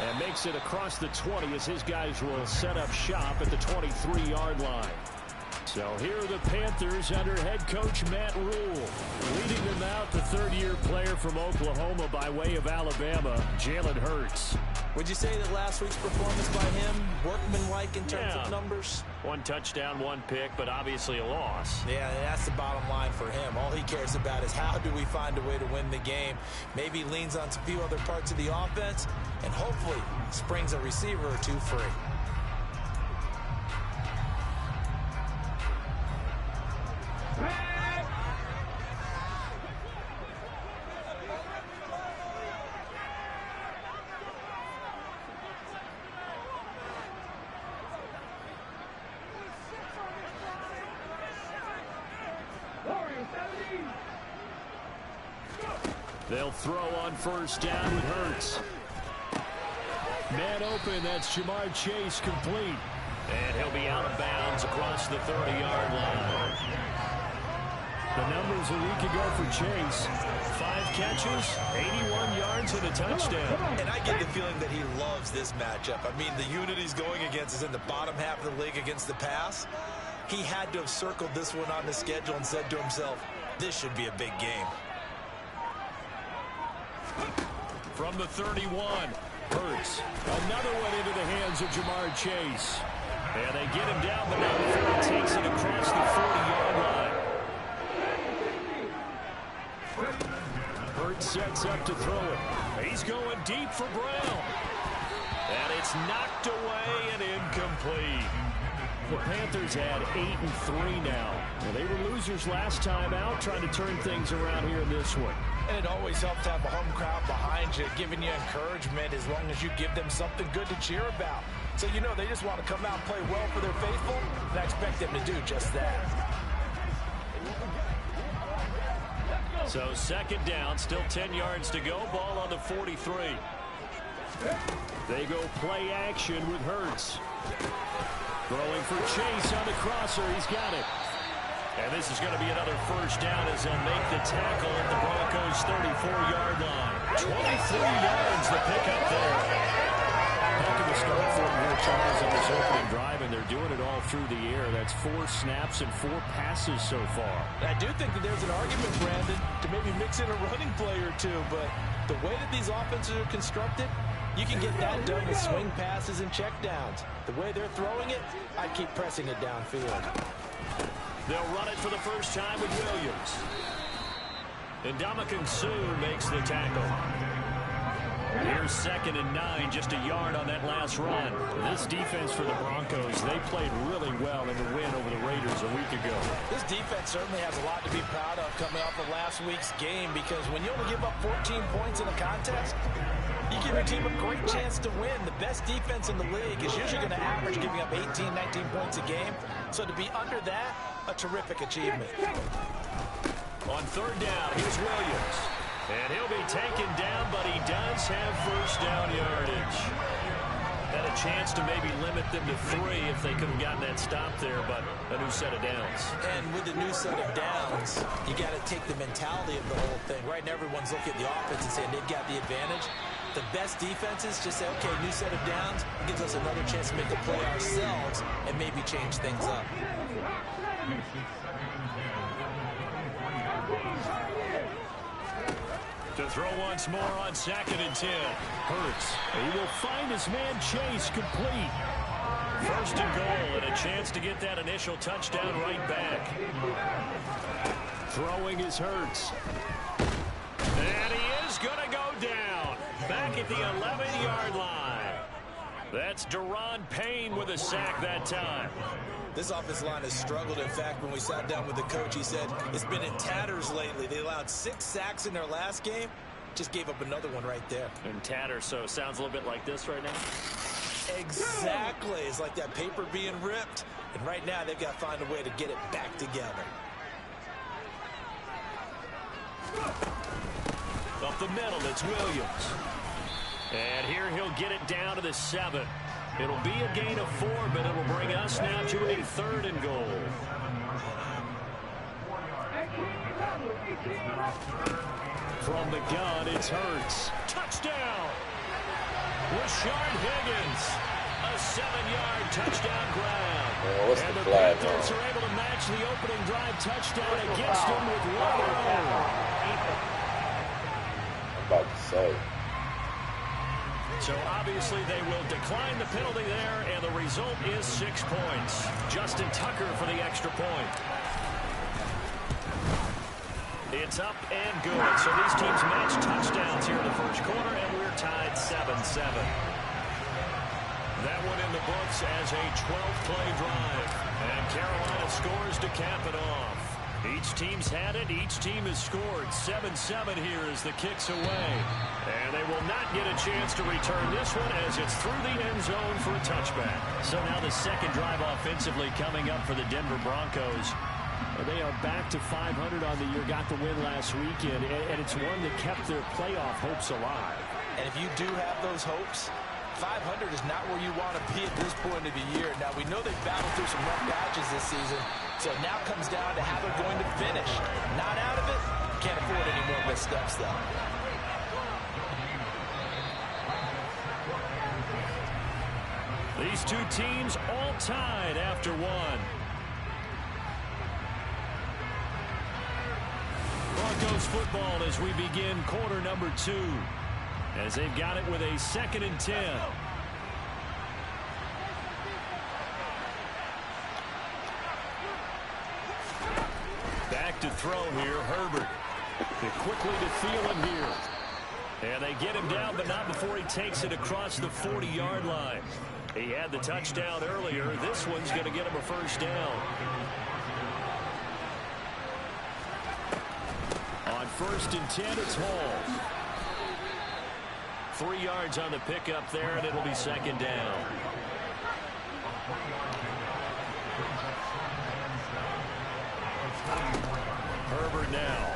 And makes it across the 20 as his guys will set up shop at the 23-yard line. So here are the Panthers under head coach Matt Rule. Leading them out, the 3rd-year player from Oklahoma by way of Alabama, Jalen Hurts. Would you say that last week's performance by him, workmanlike in terms of numbers? 1 touchdown, 1 pick, but obviously a loss. Yeah, and that's the bottom line for him. All he cares about is how do we find a way to win the game. Maybe leans on a few other parts of the offense, and hopefully springs a receiver or two free. They'll throw on first down with Hurts. Man open, that's Jamar Chase complete. And he'll be out of bounds across the 30-yard line. The numbers a week ago for Chase. 5 catches, 81 yards, and a touchdown. And I get the feeling that he loves this matchup. I mean, the unit he's going against is in the bottom half of the league against the pass. He had to have circled this one on the schedule and said to himself, this should be a big game. From the 31, Hurts. Another one into the hands of Jamar Chase. And they get him down the middle. Takes it across the 40-yard line. Hurts sets up to throw it. He's going deep for Brown. And it's knocked away and incomplete. The Panthers had 8-3 now. Well, they were losers last time out, trying to turn things around here in this one. And it always helps to have a home crowd behind you, giving you encouragement as long as you give them something good to cheer about. So you know they just want to come out and play well for their faithful, and I expect them to do just that. So second down, still 10 yards to go, ball on the 43. They go play action with Hurts. Throwing for Chase on the crosser. He's got it. And this is going to be another first down as they'll make the tackle at the Broncos' 34-yard line. 23 yards the pickup there. Heck of a start for them here, Charles, on this opening drive, and they're doing it all through the air. That's 4 snaps and 4 passes so far. And I do think that there's an argument, Brandon, to maybe mix in a running play or two, but the way that these offenses are constructed, you can get that done with swing passes and checkdowns. The way they're throwing it, I keep pressing it downfield. They'll run it for the first time with Williams. And Ndamukong Suh makes the tackle. Here's 2nd and 9, just a yard on that last run. This defense for the Broncos, they played really well in the win over the Raiders a week ago. This defense certainly has a lot to be proud of coming off of last week's game, because when you only give up 14 points in a contest, you give your team a great chance to win. The best defense in the league is usually going to average giving up 18, 19 points a game. So to be under that, a terrific achievement. On third down, here's Williams. And he'll be taken down, but he does have first down yardage. Had a chance to maybe limit them to 3 if they could have gotten that stop there, but a new set of downs. And with the new set of downs, you got to take the mentality of the whole thing. Right now, everyone's looking at the offense and saying they've got the advantage. The best defenses just say, okay, new set of downs. It gives us another chance to make a play ourselves and maybe change things up. To throw once more on 2nd and 10. Hurts. He will find his man Chase complete. First and goal, and a chance to get that initial touchdown right back. Throwing is Hurts. And he is going to go down. Back at the 11-yard line. That's Daron Payne with a sack that time. This offensive line has struggled. In fact, when we sat down with the coach, he said it's been in tatters lately. They allowed 6 sacks in their last game. Just gave up another one right there. In tatters, so sounds a little bit like this right now. Exactly. It's like that paper being ripped. And right now, they've got to find a way to get it back together. Up the middle, it's Williams. And here he'll get it down to the 7. It'll be a gain of 4, but it'll bring us now to a 3rd and goal. From the gun, it's Hurts. Touchdown! Rashard Higgins. A 7-yard touchdown grab. Oh, what's and the the flag, Panthers are able to match the opening drive touchdown against him with 1 run. I'm about to say. So obviously they will decline the penalty there, and the result is 6 points. Justin Tucker for the extra point. It's up and good. So these teams match touchdowns here in the first quarter, and we're tied 7-7. That one in the books as a 12th play drive. And Carolina scores to cap it off. Each team's had it. Each team has scored. 7-7 here as the kick's away. And they will not get a chance to return this one as it's through the end zone for a touchback. So now the second drive offensively coming up for the Denver Broncos. They are back to 500 on the year, got the win last weekend, and it's one that kept their playoff hopes alive. And if you do have those hopes, 500 is not where you want to be at this point of the year. Now, we know they've battled through some rough patches this season, so it now comes down to how they're going to finish. Not out of it, can't afford any more missteps, though. These two teams all tied after one. Broncos football as we begin quarter number 2. As they've got it with a 2nd and 10. Back to throw here, Herbert. Quickly to Thielen here. And they get him down, but not before he takes it across the 40-yard line. He had the touchdown earlier. This one's going to get him a first down. On 1st and 10, it's Hall. 3 yards on the pickup there, and it'll be 2nd down. Herbert now.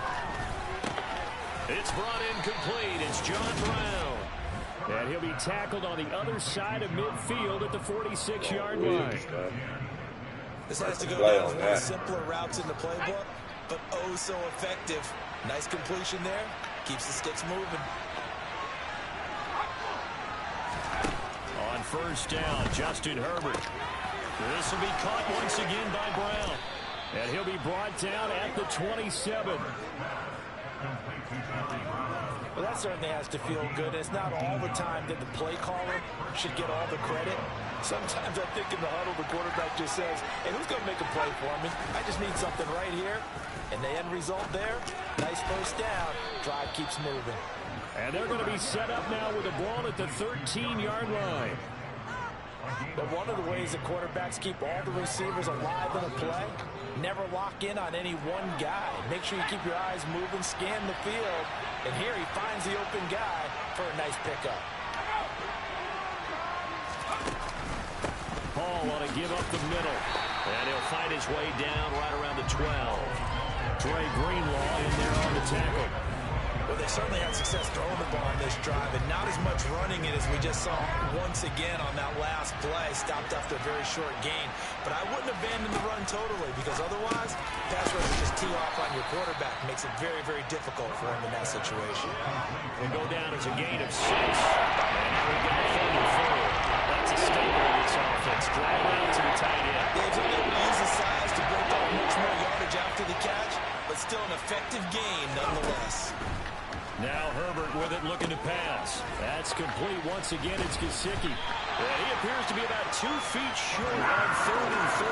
It's brought in complete. It's John Brown. And he'll be tackled on the other side of midfield at the 46-yard line. This has to go down as one of the simpler routes in the playbook, but oh so effective. Nice completion there. Keeps the sticks moving. On 1st down, Justin Herbert. This will be caught once again by Brown. And he'll be brought down at the 27. Well, that certainly has to feel good. It's not all the time that the play caller should get all the credit. Sometimes I think in the huddle, the quarterback just says, hey, who's going to make a play for me? I just need something right here. And the end result there, nice first down. Drive keeps moving. And they're going to be set up now with the ball at the 13-yard line. But one of the ways that quarterbacks keep all the receivers alive in a play, never lock in on any one guy. Make sure you keep your eyes moving, scan the field. And here he finds the open guy for a nice pickup. Hall want to give up the middle. And he'll find his way down right around the 12. Dre Greenlaw in there on the tackle. Well, they certainly had success throwing the ball on this drive, and not as much running it as we just saw once again on that last play. Stopped after a very short gain. But I wouldn't abandon the run totally, because otherwise, pass rush will just tee off on your quarterback. Makes it very, very difficult for him in that situation. Will go down as a gain of 6. And now we got a 34. That's a staple of this offense. Drive out to the tight end. They've been able to use his size to break off much more yardage after the catch, but still an effective gain nonetheless. Now Herbert with it, looking to pass. That's complete. Once again, it's Gesicki. And he appears to be about 2 feet short on 3rd and 3.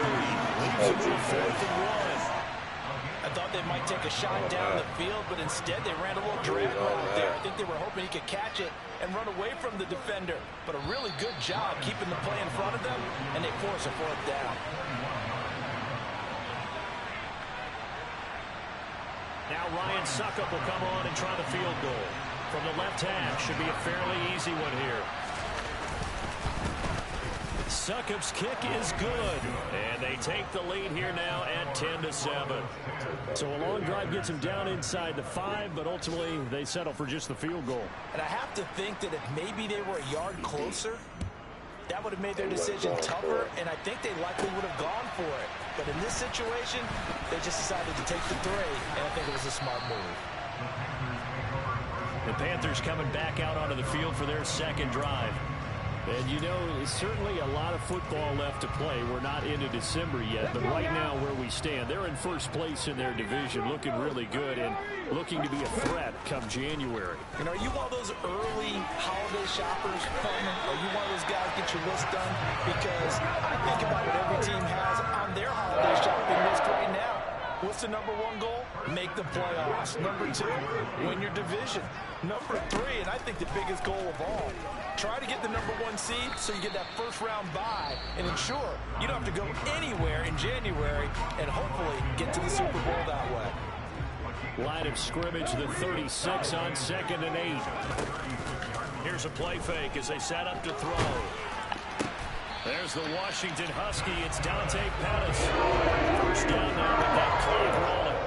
Leaves him with 4th and 1. I thought they might take a shot down the field, but instead they ran a little drag route there. I think they were hoping he could catch it and run away from the defender. But a really good job keeping the play in front of them, and they force a 4th down. Now Ryan Suckup will come on and try the field goal. From the left hash, should be a fairly easy one here. Suckup's kick is good. And they take the lead here now at 10-7. So a long drive gets them down inside the 5, but ultimately they settle for just the field goal. And I have to think that if maybe they were a yard closer, that would have made their decision tougher, and I think they likely would have gone for it. But in this situation, they just decided to take the 3, and I think it was a smart move. The Panthers coming back out onto the field for their second drive. And, you know, certainly a lot of football left to play. We're not into December yet, but right now where we stand, they're in first place in their division, looking really good and looking to be a threat come January. And are you one of those early holiday shoppers, partner? Are you one of those guys get your list done? Because I think about what every team has on their holiday shopping list right now. What's the number one goal? Make the playoffs. Number two, win your division. Number three, and I think the biggest goal of all, try to get the number one seed so you get that first round bye and ensure you don't have to go anywhere in January and hopefully get to the Super Bowl that way. Line of scrimmage, the 36 on 2nd and 8. Here's a play fake as they set up to throw. There's the Washington Husky. It's Dante Pettis. First down now with that clock rolling.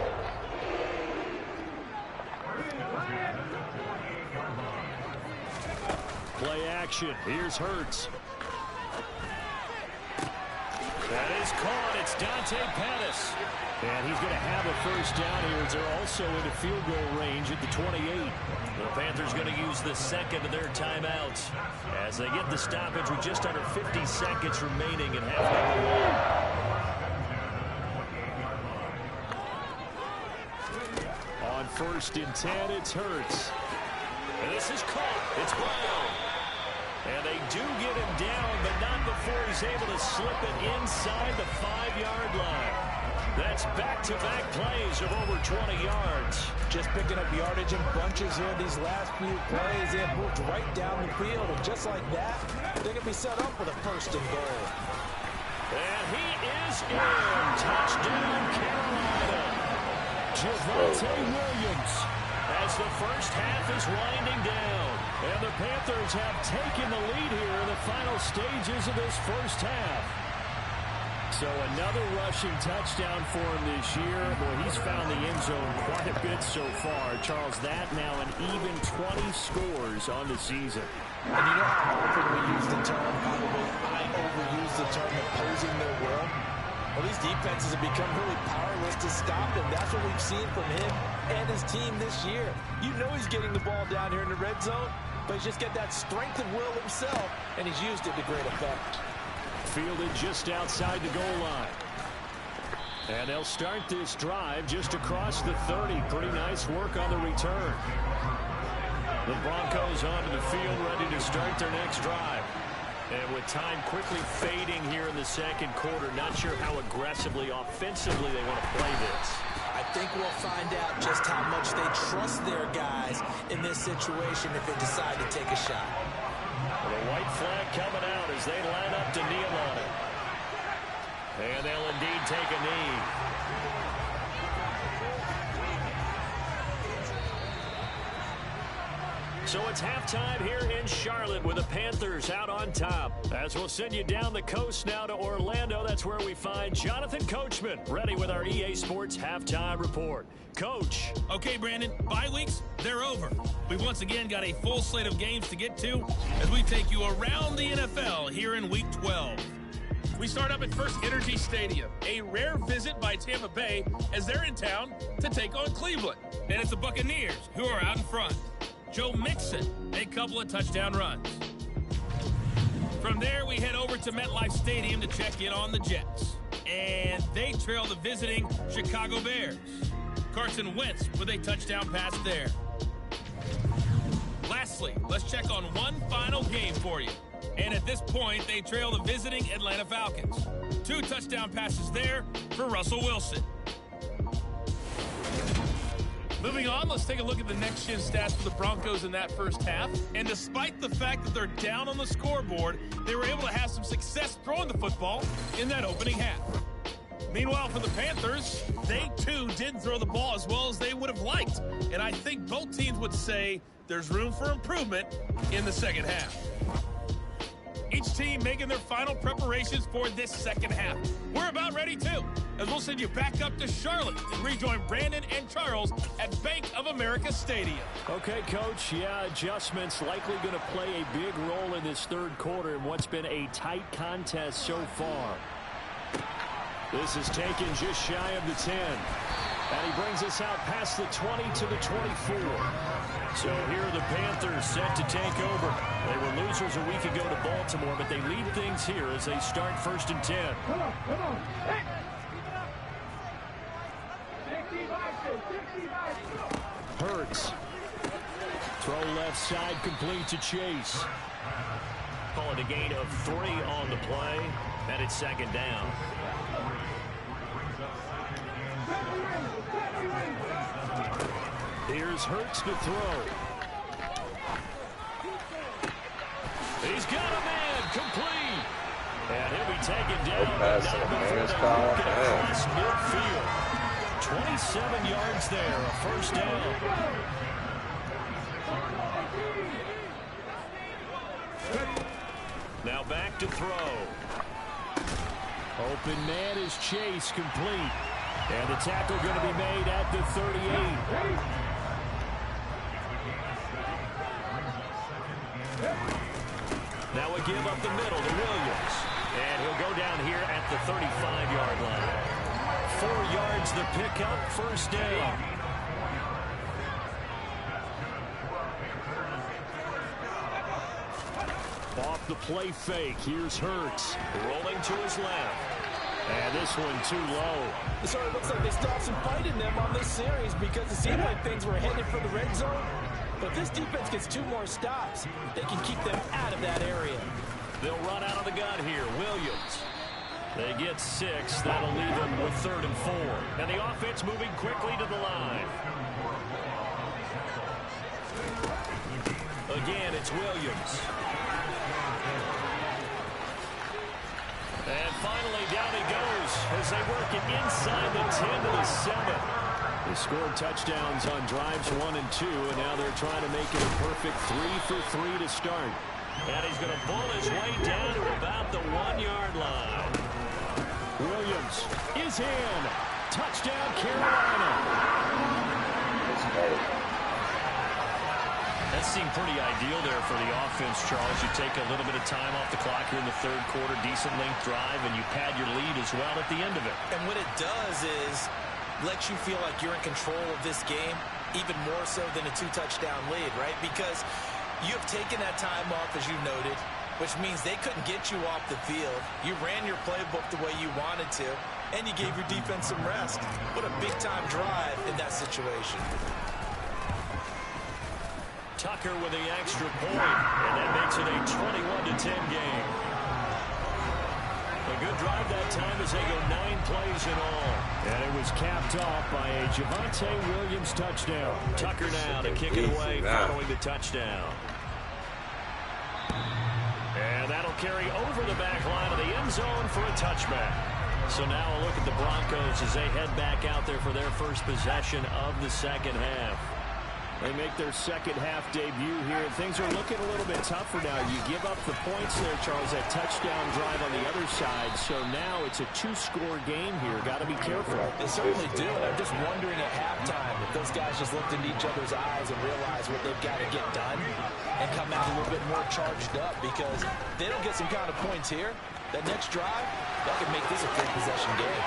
Play action. Here's Hurts. That is caught. It's Dante Pettis. And he's going to have a first down here as they're also into field goal range at the 28. The Panthers going to use the second of their timeouts as they get the stoppage with just under 50 seconds remaining in half number one. On 1st and 10, it's Hurts. And this is caught. It's Brown. And they do get him down, but not before he's able to slip it inside the 5-yard line. That's back-to-back plays of over 20 yards. Just picking up yardage in bunches here these last few plays. They have moved right down the field, and just like that, they're going to be set up for the 1st and goal. And he is in. Touchdown, Carolina. Javonte Williams as the first half is winding down. And the Panthers have taken the lead here in the final stages of this first half. So another rushing touchdown for him this year. Boy, he's found the end zone quite a bit so far. Charles, that now an even 20 scores on the season. And you know how often we use the term, probably I overuse the term imposing their will? Well, these defenses have become really powerless to stop him. That's what we've seen from him and his team this year. You know he's getting the ball down here in the red zone, but he's just got that strength of will himself, and he's used it to great effect. Fielded just outside the goal line. And they'll start this drive just across the 30. Pretty nice work on the return. The Broncos onto the field, ready to start their next drive. And with time quickly fading here in the second quarter, not sure how aggressively, offensively they want to play this. I think we'll find out just how much they trust their guys in this situation if they decide to take a shot. The white flag coming out as they line up to kneel on it. And they'll indeed take a knee. So it's halftime here in Charlotte with the Panthers out on top. As we'll send you down the coast now to Orlando, that's where we find Jonathan Coachman, ready with our EA Sports Halftime Report. Coach. Okay, Brandon, bye weeks, they're over. We've once again got a full slate of games to get to as we take you around the NFL here in Week 12. We start up at First Energy Stadium, a rare visit by Tampa Bay as they're in town to take on Cleveland. And it's the Buccaneers who are out in front. Joe Mixon, a couple of touchdown runs. From there, we head over to MetLife Stadium to check in on the Jets. And they trail the visiting Chicago Bears. Carson Wentz with a touchdown pass there. Lastly, let's check on one final game for you. And at this point, they trail the visiting Atlanta Falcons. 2 touchdown passes there for Russell Wilson. Moving on, let's take a look at the next-gen stats for the Broncos in that first half. And despite the fact that they're down on the scoreboard, they were able to have some success throwing the football in that opening half. Meanwhile, for the Panthers, they too didn't throw the ball as well as they would have liked. And I think both teams would say there's room for improvement in the second half. Each team making their final preparations for this second half. We're about ready too, as we'll send you back up to Charlotte and rejoin Brandon and Charles at Bank of America Stadium. Okay, Coach, yeah, adjustments likely going to play a big role in this third quarter in what's been a tight contest so far. This is taken just shy of the 10. And he brings us out past the 20 to the 24. So here are the Panthers set to take over. They were losers a week ago to Baltimore, but they lead things here as they start 1st and 10. Come on. Hey. Hurts. Throw left side, complete to Chase. Call it a gain of 3 on the play, and it's second down. Here's Hurts to throw. He's got a man, complete. And he'll be taken down. Across midfield. 27 yards there, a first down. Now back to throw. Open man is Chase, complete. And the tackle going to be made at the 38. Now a give up the middle to Williams. And he'll go down here at the 35-yard line. 4 yards the pickup, first down. Off the play fake, here's Hurts. Rolling to his left. And this one too low. It sort of looks like they still have some fight in them on this series because it seemed like things were headed for the red zone. But this defense gets 2 more stops. They can keep them out of that area. They'll run out of the gun here. Williams. They get 6. That'll leave them with 3rd and 4. And the offense moving quickly to the line. Again, it's Williams. And finally, down he goes as they work it inside the 10 to the 7. They scored touchdowns on drives 1 and 2, and now they're trying to make it a perfect 3 for 3 to start. And he's going to bull his way down to about the 1-yard line. Williams is in. Touchdown, Carolina. That seemed pretty ideal there for the offense, Charles. You take a little bit of time off the clock here in the 3rd quarter, decent length drive, and you pad your lead as well at the end of it. And what it does is lets you feel like you're in control of this game, even more so than a 2-touchdown lead, right? Because you have taken that time off, as you noted, which means they couldn't get you off the field. You ran your playbook the way you wanted to, and you gave your defense some rest. What a big-time drive in that situation. Tucker with the extra point, and that makes it a 21-10 game. A good drive that time as they go 9 plays in all. And it was capped off by a Javonte Williams touchdown. Tucker now to kick it away following the touchdown. And that'll carry over the back line of the end zone for a touchback. So now a look at the Broncos as they head back out there for their first possession of the second half. They make their second half debut here, and things are looking a little bit tougher now. You give up the points there, Charles, that touchdown drive on the other side. So now it's a 2-score game here. Got to be careful. They certainly do, and I'm just wondering at halftime if those guys just looked into each other's eyes and realized what they've got to get done and come out a little bit more charged up, because they don't get some kind of points here. That next drive, that could make this a 3-possession game.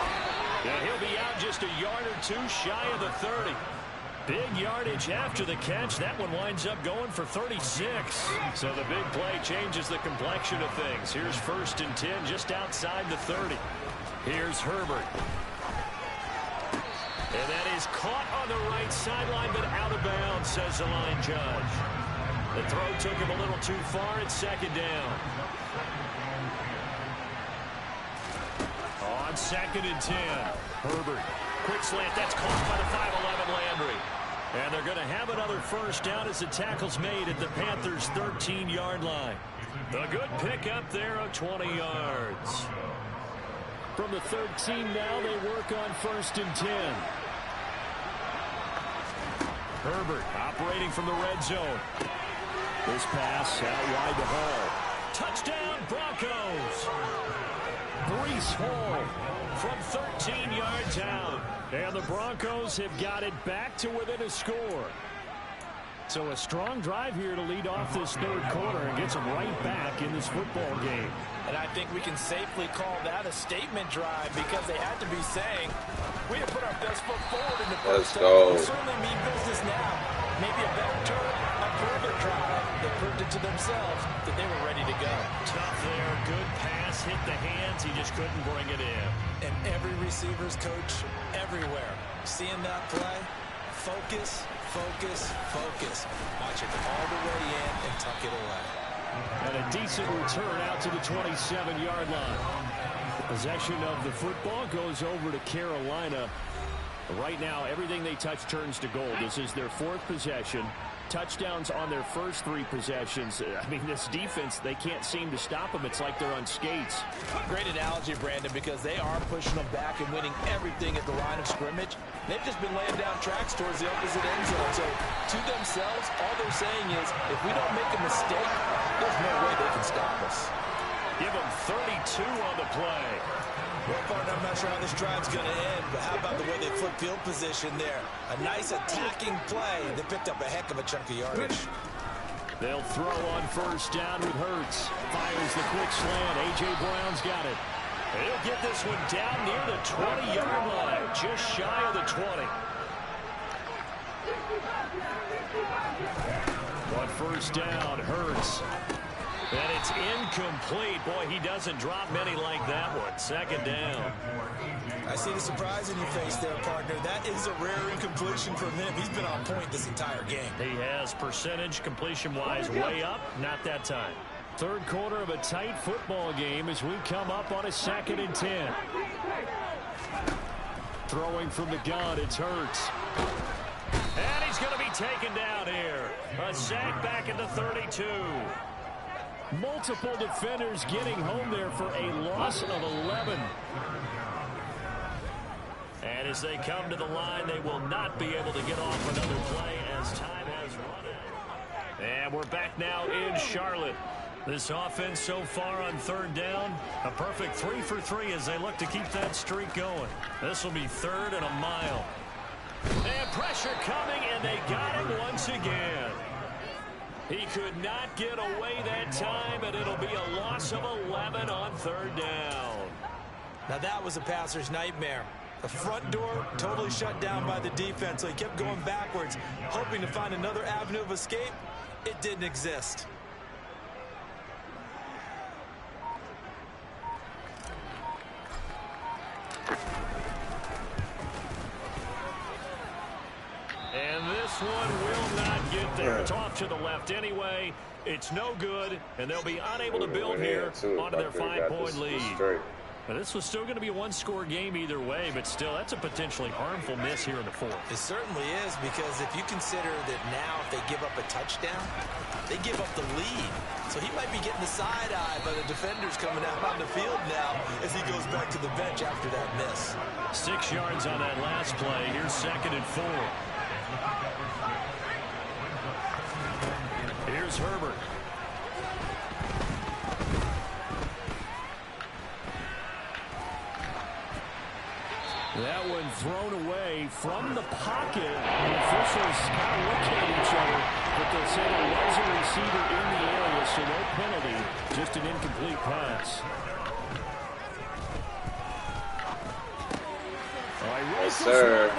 Yeah, he'll be out just a yard or 2 shy of the 30. Big yardage after the catch. That one winds up going for 36. So the big play changes the complexion of things. Here's 1st and 10 just outside the 30. Here's Herbert. And that is caught on the right sideline, but out of bounds, says the line judge. The throw took him a little too far. It's 2nd down. On 2nd and 10. Herbert. Quick slant. That's caught by the 5'11 Landry. And they're going to have another first down as the tackle's made at the Panthers' 13-yard line. A good pickup there of 20 yards. From the 13 now, they work on 1st and 10. Herbert operating from the red zone. This pass out wide to Hall. Touchdown, Broncos. Breece Hall from 13 yards out. And the Broncos have got it back to within a score. So a strong drive here to lead off this 3rd quarter and gets them right back in this football game. And I think we can safely call that a statement drive, because they had to be saying, we have put our best foot forward in the first half. We certainly mean business now. Maybe a better term, a further drive. They proved it to themselves that they were ready to go. Tough there, good pass, hit the hands, he just couldn't bring it in. And every receiver's coach everywhere, seeing that play, focus, focus, focus. Watch it all the way in and tuck it away. And a decent return out to the 27-yard line. Possession of the football goes over to Carolina. Right now, everything they touch turns to gold. This is their 4th possession. Touchdowns on their first 3 possessions. I mean, this defense, they can't seem to stop them. It's like they're on skates. Great analogy, Brandon, because they are pushing them back and winning everything at the line of scrimmage. They've just been laying down tracks towards the opposite end zone. So, to themselves, all they're saying is, if we don't make a mistake, there's no way they can stop us. Give them 32 on the play. Well, partner, I'm not sure how this drive's going to end, but how about the way they flip field position there? A nice attacking play. They picked up a heck of a chunk of yardage. They'll throw on first down with Hurts. Fires the quick slant. A.J. Brown's got it. He'll get this one down near the 20-yard line, just shy of the 20. On first down, Hurts. And it's incomplete. Boy, he doesn't drop many like that one. Second down. I see the surprise in your face there, partner. That is a rare incompletion from him. He's been on point this entire game. He has percentage completion-wise way up. Not that time. Third quarter of a tight football game as we come up on a 2nd and 10. Throwing from the gun, it's Hurts. And he's going to be taken down here. A sack back at the 32. Multiple defenders getting home there for a loss of 11. And as they come to the line, they will not be able to get off another play as time has run out. And we're back now in Charlotte. This offense so far on 3rd down, a perfect 3 for 3 as they look to keep that streak going. This will be 3rd and a mile. And pressure coming, and they got him once again. He could not get away that time, and it'll be a loss of 11 on 3rd down. Now that was a passer's nightmare. The front door totally shut down by the defense, so he kept going backwards, hoping to find another avenue of escape. It didn't exist. And this one will not get there. It's off to the left anyway. It's no good, and they'll be unable to build here onto their 5-point lead. Now, this was still going to be a 1-score game either way, but still, that's a potentially harmful miss here in the 4th. It certainly is, because if you consider that now if they give up a touchdown, they give up the lead. So he might be getting the side-eye by the defenders coming out on the field now as he goes back to the bench after that miss. 6 yards on that last play. Here's 2nd and 4. Here's Herbert. That one thrown away from the pocket. The officials kind of looking at each other, but they'll say there was a receiver in the area, so no penalty, just an incomplete pass. Yes, sir.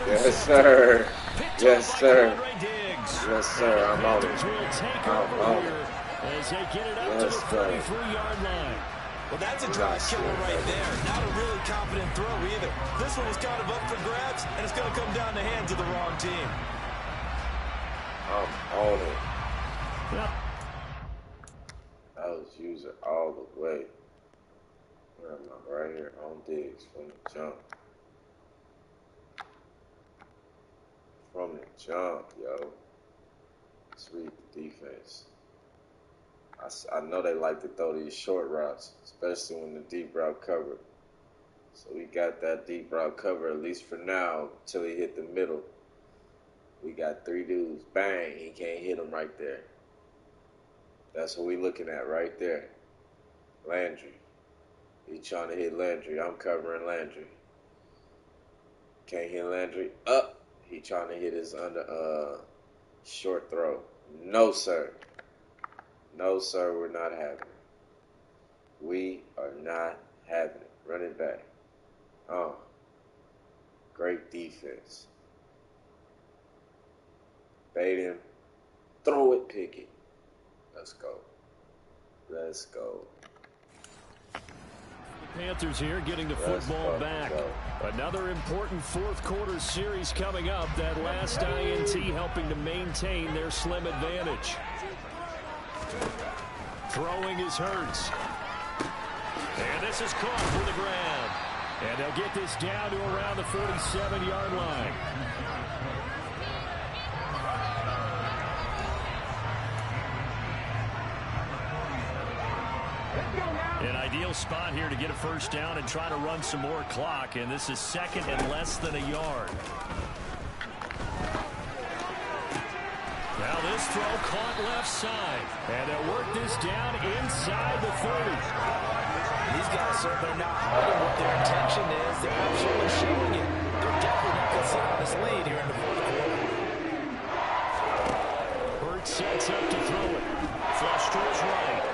Yes, sir. Yes, sir. Yes, sir. I'm on it. I'm on it. As they get it up to the 33-yard line. Well, that's a drive killer right there. Not a really confident throw either. This one was kind of up for grabs, and it's going to come down the hands of the wrong team. I'm on it. Yep. I was using all the way. Where am I? Right here on Diggs from the jump. From the jump, yo. Let's read the defense. I know they like to throw these short routes, especially when the deep route covered. So we got that deep route covered, at least for now, until he hit the middle. We got 3 dudes. Bang, he can't hit him right there. That's what we looking at right there. Landry. He trying to hit Landry. I'm covering Landry. Can't hit Landry. Up. He trying to hit his short throw. No, sir. No, sir, we're not having it. We are not having it. Run it back. Oh. Great defense. Bait him. Throw it, pick it. Let's go. Let's go. Panthers here getting the football back. Another important fourth quarter series coming up. That last INT helping to maintain their slim advantage. Throwing is Hurts. And this is caught for the grab. And they'll get this down to around the 47-yard line. An ideal spot here to get a first down and try to run some more clock. And this is second and less than a yard. Now this throw caught left side. And they'll work this down inside the 30. These guys certainly not hiding what their intention is. They're absolutely showing it. They're definitely not going to sit on this lead here in the fourth quarter. Hurts sets up to throw it. Flush to his right.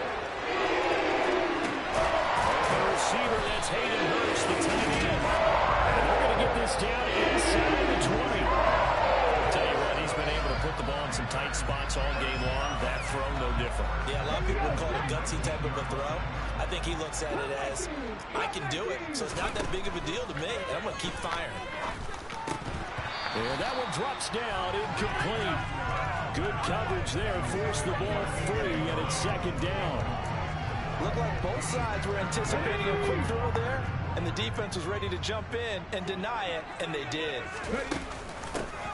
The receiver, that's Hayden Hurst, the tight end. And they're going to get this down inside the 20. I'll tell you what, he's been able to put the ball in some tight spots all game long. That throw, no different. Yeah, a lot of people would call it a gutsy type of a throw. I think he looks at it as, I can do it, so it's not that big of a deal to me, and I'm going to keep firing. And that one drops down, incomplete. Good coverage there, forced the ball free, and it's second down. Looked like both sides were anticipating a quick throw there, and the defense was ready to jump in and deny it, and they did.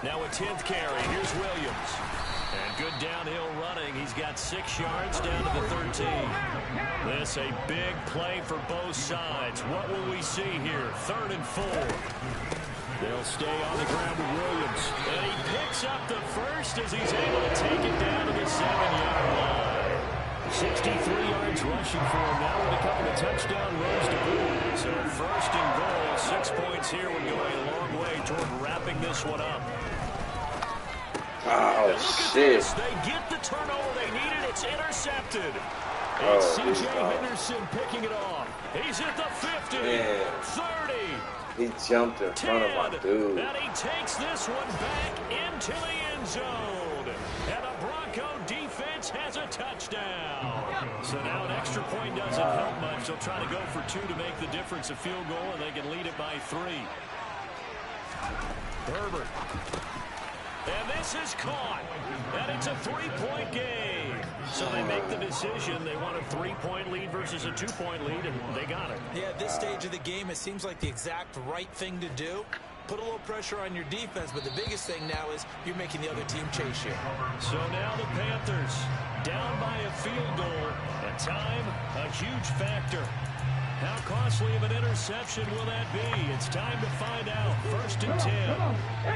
Now a 10th carry, here's Williams. And good downhill running. He's got 6 yards down to the 13. This a big play for both sides. What will we see here? 3rd and 4. They'll stay on the ground with Williams. And he picks up the first as he's able to take it down to the 7-yard line. 63 yards rushing for him now with a couple of touchdown runs to boot. So 1st and goal, 6 points here would go a long way toward wrapping this one up. Oh, shit. They get the turnover they needed. It's intercepted. It's C.J. Henderson picking it off. He's at the 50, 30. He jumped in front of my dude. And he takes this one back into the end zone. And the Bronco defense has a touchdown. So now an extra point doesn't help much. They'll try to go for 2 to make the difference a field goal, and they can lead it by 3. Herbert. And this is caught. And it's a 3-point game. So they make the decision. They want a 3-point lead versus a 2-point lead, and they got it. Yeah, at this stage of the game, it seems like the exact right thing to do. Put a little pressure on your defense, but the biggest thing now is you're making the other team chase you. So now the Panthers down by a field goal. And time, a huge factor. How costly of an interception will that be? It's time to find out. 1st and 10.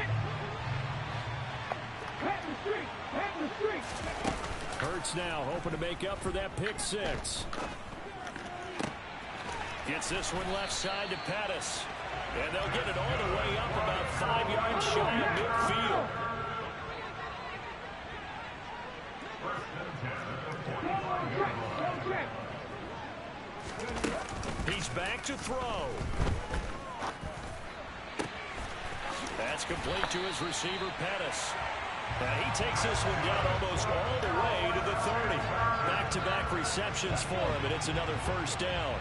Hurts now hoping to make up for that pick 6. Gets this one left side to Pettis. And they'll get it all the way up about 5 yards shy of midfield. He's back to throw. That's complete to his receiver, Pettis. And he takes this one down almost all the way to the 30. Back-to-back receptions for him, and it's another 1st down.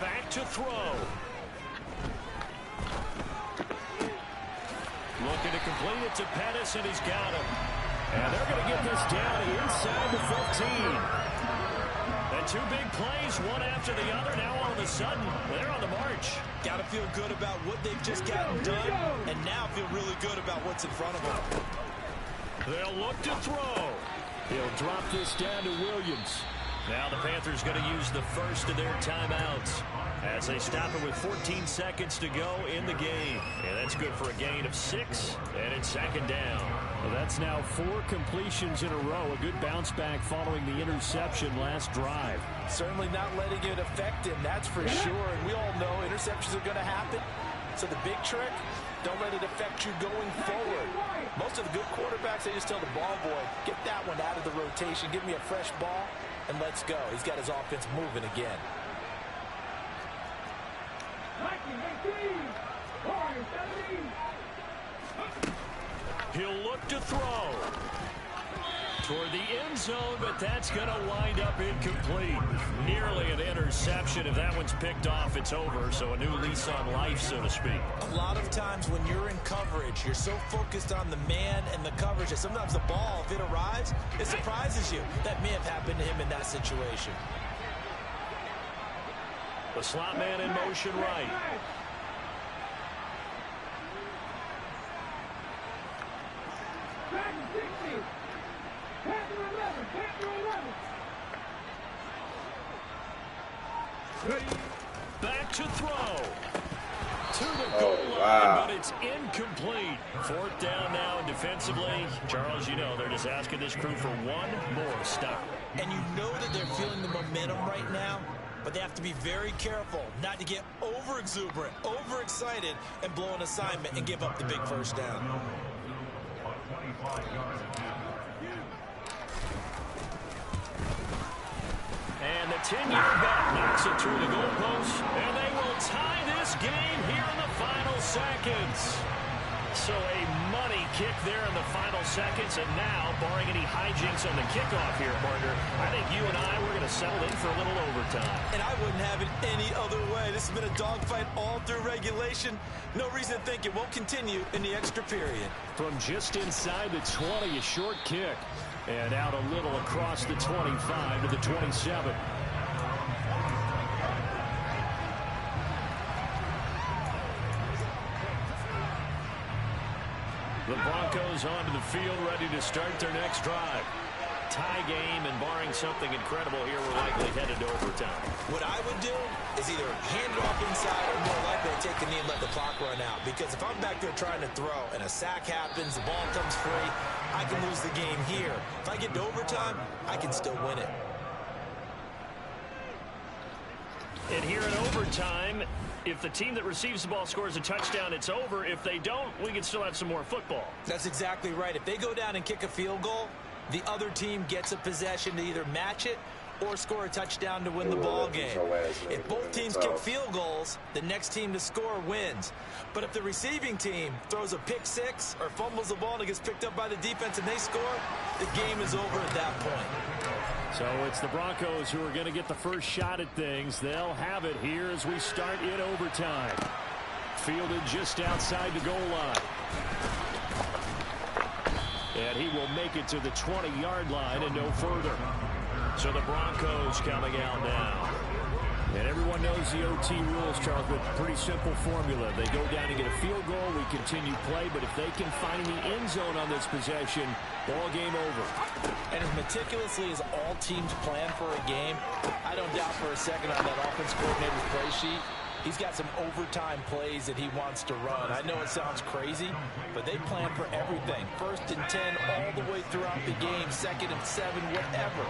Back to throw. Looking to complete it to Pettis, and he's got him. And they're going to get this down inside the 15. And 2 big plays, one after the other. Now all of a sudden, they're on the march. Got to feel good about what they've just gotten done, and now feel really good about what's in front of them. They'll look to throw. He'll drop this down to Williams. Now the Panthers going to use the first of their timeouts as they stop it with 14 seconds to go in the game. And that's good for a gain of 6, and it's 2nd down. Well, that's now 4 completions in a row. A good bounce back following the interception last drive. Certainly not letting it affect him, that's for sure. And we all know interceptions are going to happen. So the big trick, don't let it affect you going forward. Most of the good quarterbacks, they just tell the ball boy, get that one out of the rotation, give me a fresh ball, and let's go. He's got his offense moving again. He'll look to throw. Toward the end zone, but that's going to wind up incomplete. Nearly an interception. If that one's picked off, it's over. So a new lease on life, so to speak. A lot of times when you're in coverage, you're so focused on the man and the coverage that sometimes the ball, if it arrives, it surprises you. That may have happened to him in that situation. The slot man in motion right. Back to throw. To the goal line, but it's incomplete. 4th down now, and defensively, Charles, you know, they're just asking this crew for one more stop. And you know that they're feeling the momentum right now, but they have to be very careful not to get over-exuberant, over-excited, and blow an assignment and give up the big first down. And the 10-yard back knocks it through the goalpost, and they will tie this game here in the final seconds. So a money kick there in the final seconds, and now, barring any hijinks on the kickoff here, partner, I think you and I, we're going to settle in for a little overtime. And I wouldn't have it any other way. This has been a dogfight all through regulation. No reason to think it won't continue in the extra period. From just inside the 20, a short kick. And out a little across the 25 to the 27. The Broncos onto the field, ready to start their next drive. Tie game, and barring something incredible here, we're likely headed to overtime. What I would do is either hand it off inside or more likely take a knee and let the clock run out. Because if I'm back there trying to throw and a sack happens, the ball comes free, I can lose the game here. If I get to overtime, I can still win it. And here in overtime, if the team that receives the ball scores a touchdown, it's over. If they don't, we can still have some more football. That's exactly right. If they go down and kick a field goal, the other team gets a possession to either match it or score a touchdown to win the ball game. If both teams kick field goals, the next team to score wins. But if the receiving team throws a pick six or fumbles the ball and it gets picked up by the defense and they score, the game is over at that point. So it's the Broncos who are going to get the first shot at things. They'll have it here as we start in overtime. Fielded just outside the goal line. And he will make it to the 20-yard line and no further. So the Broncos coming out now. And everyone knows the OT rules, Charles, but pretty simple formula. They go down and get a field goal, we continue play, but if they can find the end zone on this possession, ball game over. And as meticulously as all teams plan for a game, I don't doubt for a second on that offense coordinator's play sheet, he's got some overtime plays that he wants to run. I know it sounds crazy, but they plan for everything. 1st and 10 all the way throughout the game, 2nd and 7, whatever.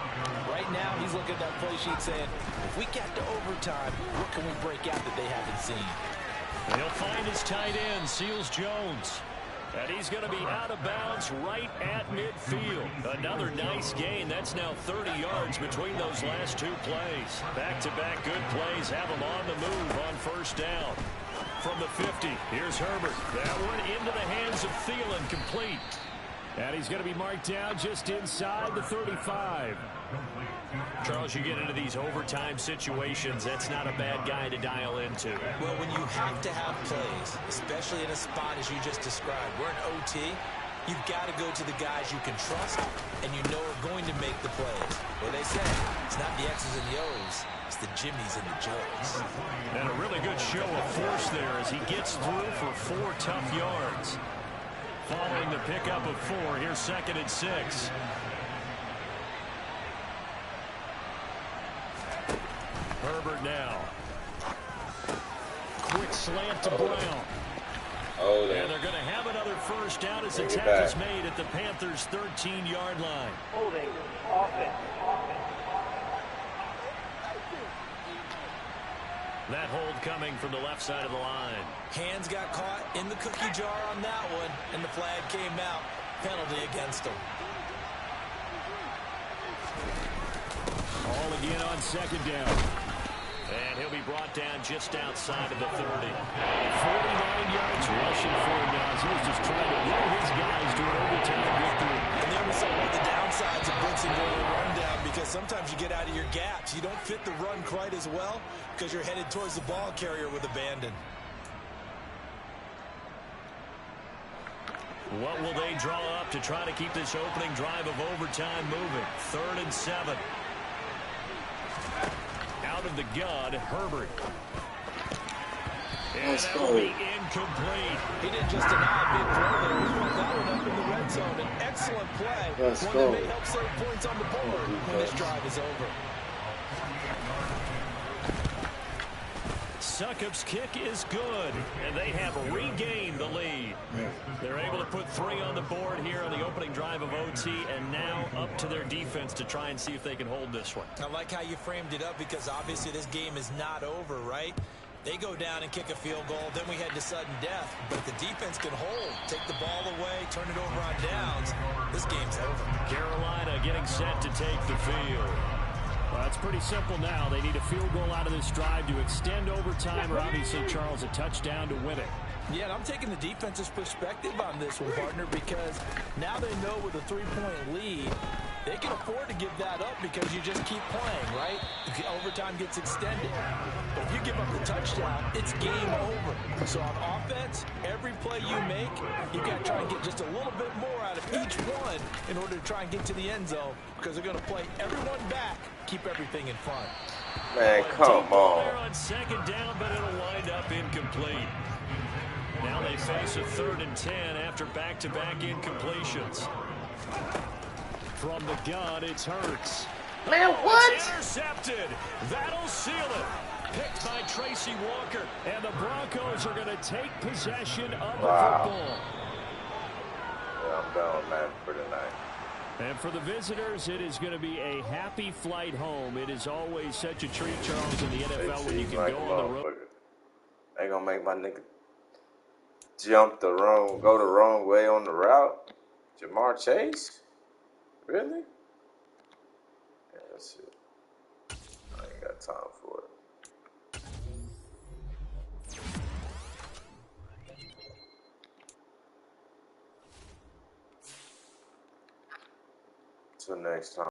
Right now, he's looking at that play sheet saying, if we get to overtime, what can we break out that they haven't seen? He'll find his tight end, Seals Jones. And he's going to be out of bounds right at midfield. Another nice gain. That's now 30 yards between those last two plays. Back-to-back good plays have him on the move on 1st down. From the 50, here's Herbert. That one into the hands of Thielen, complete. And he's going to be marked down just inside the 35. Charles, you get into these overtime situations, that's not a bad guy to dial into. Well, when you have to have plays, especially in a spot as you just described, we're in OT, you've got to go to the guys you can trust and you know are going to make the plays. Well, they say it's not the X's and the O's, it's the Jimmies and the Joes. And a really good show of force there as he gets through for 4 tough yards. Following the pickup of 4, here's 2nd and 6. Herbert now. Quick slant to Brown. Oh, and they're going to have another first down as the tackle is made at the Panthers' 13-yard line. Holding offense. That hold coming from the left side of the line. Hands got caught in the cookie jar on that one, and the flag came out. Penalty against him. All again on 2nd down. And he'll be brought down just outside of the 30. 49 yards rushing for him now as he was just trying to lead his guys to an overtime victory. And there was some of the downsides of sometimes you get out of your gaps. You don't fit the run quite as well because you're headed towards the ball carrier with abandon. What will they draw up to try to keep this opening drive of overtime moving? 3rd and 7. Out of the gun, Herbert. And that will be incomplete. He didn't just deny a big throw there. He brought that one up in the red zone. An excellent play. One that may help save points on the board when this drive is over. Succop's kick is good, and they have regained the lead. They're able to put 3 on the board here on the opening drive of OT, and now up to their defense to try and see if they can hold this one. I like how you framed it up because obviously this game is not over, right? They go down and kick a field goal, then we head to sudden death. But if the defense can hold, take the ball away, turn it over on downs, this game's over. Carolina getting set to take the field. Well, it's pretty simple now. They need a field goal out of this drive to extend overtime or obviously, Charles, a touchdown to win it. Yeah, and I'm taking the defense's perspective on this one, partner, because now they know with a 3-point lead, they can afford to give that up because you just keep playing, right? The overtime gets extended. But if you give up the touchdown, it's game over. So on offense, every play you make, you've got to try and get just a little bit more out of each one in order to try and get to the end zone because they're going to play everyone back, keep everything in front. Man, come on. There on 2nd down, but it'll wind up incomplete. Now they face a 3rd and 10 after back-to-back incompletions. From the gun, it's Hurts. Man, what? It's intercepted. That'll seal it. Picked by Tracy Walker. And the Broncos are going to take possession of the football. Yeah, I'm done with Madden for tonight. And for the visitors, it is going to be a happy flight home. It is always such a treat, Charles, in the NFL when you can go on the road. They going to make my nigga go the wrong way on the route? Jamar Chase? Really? Yeah, that's it. I ain't got time for it. Till next time.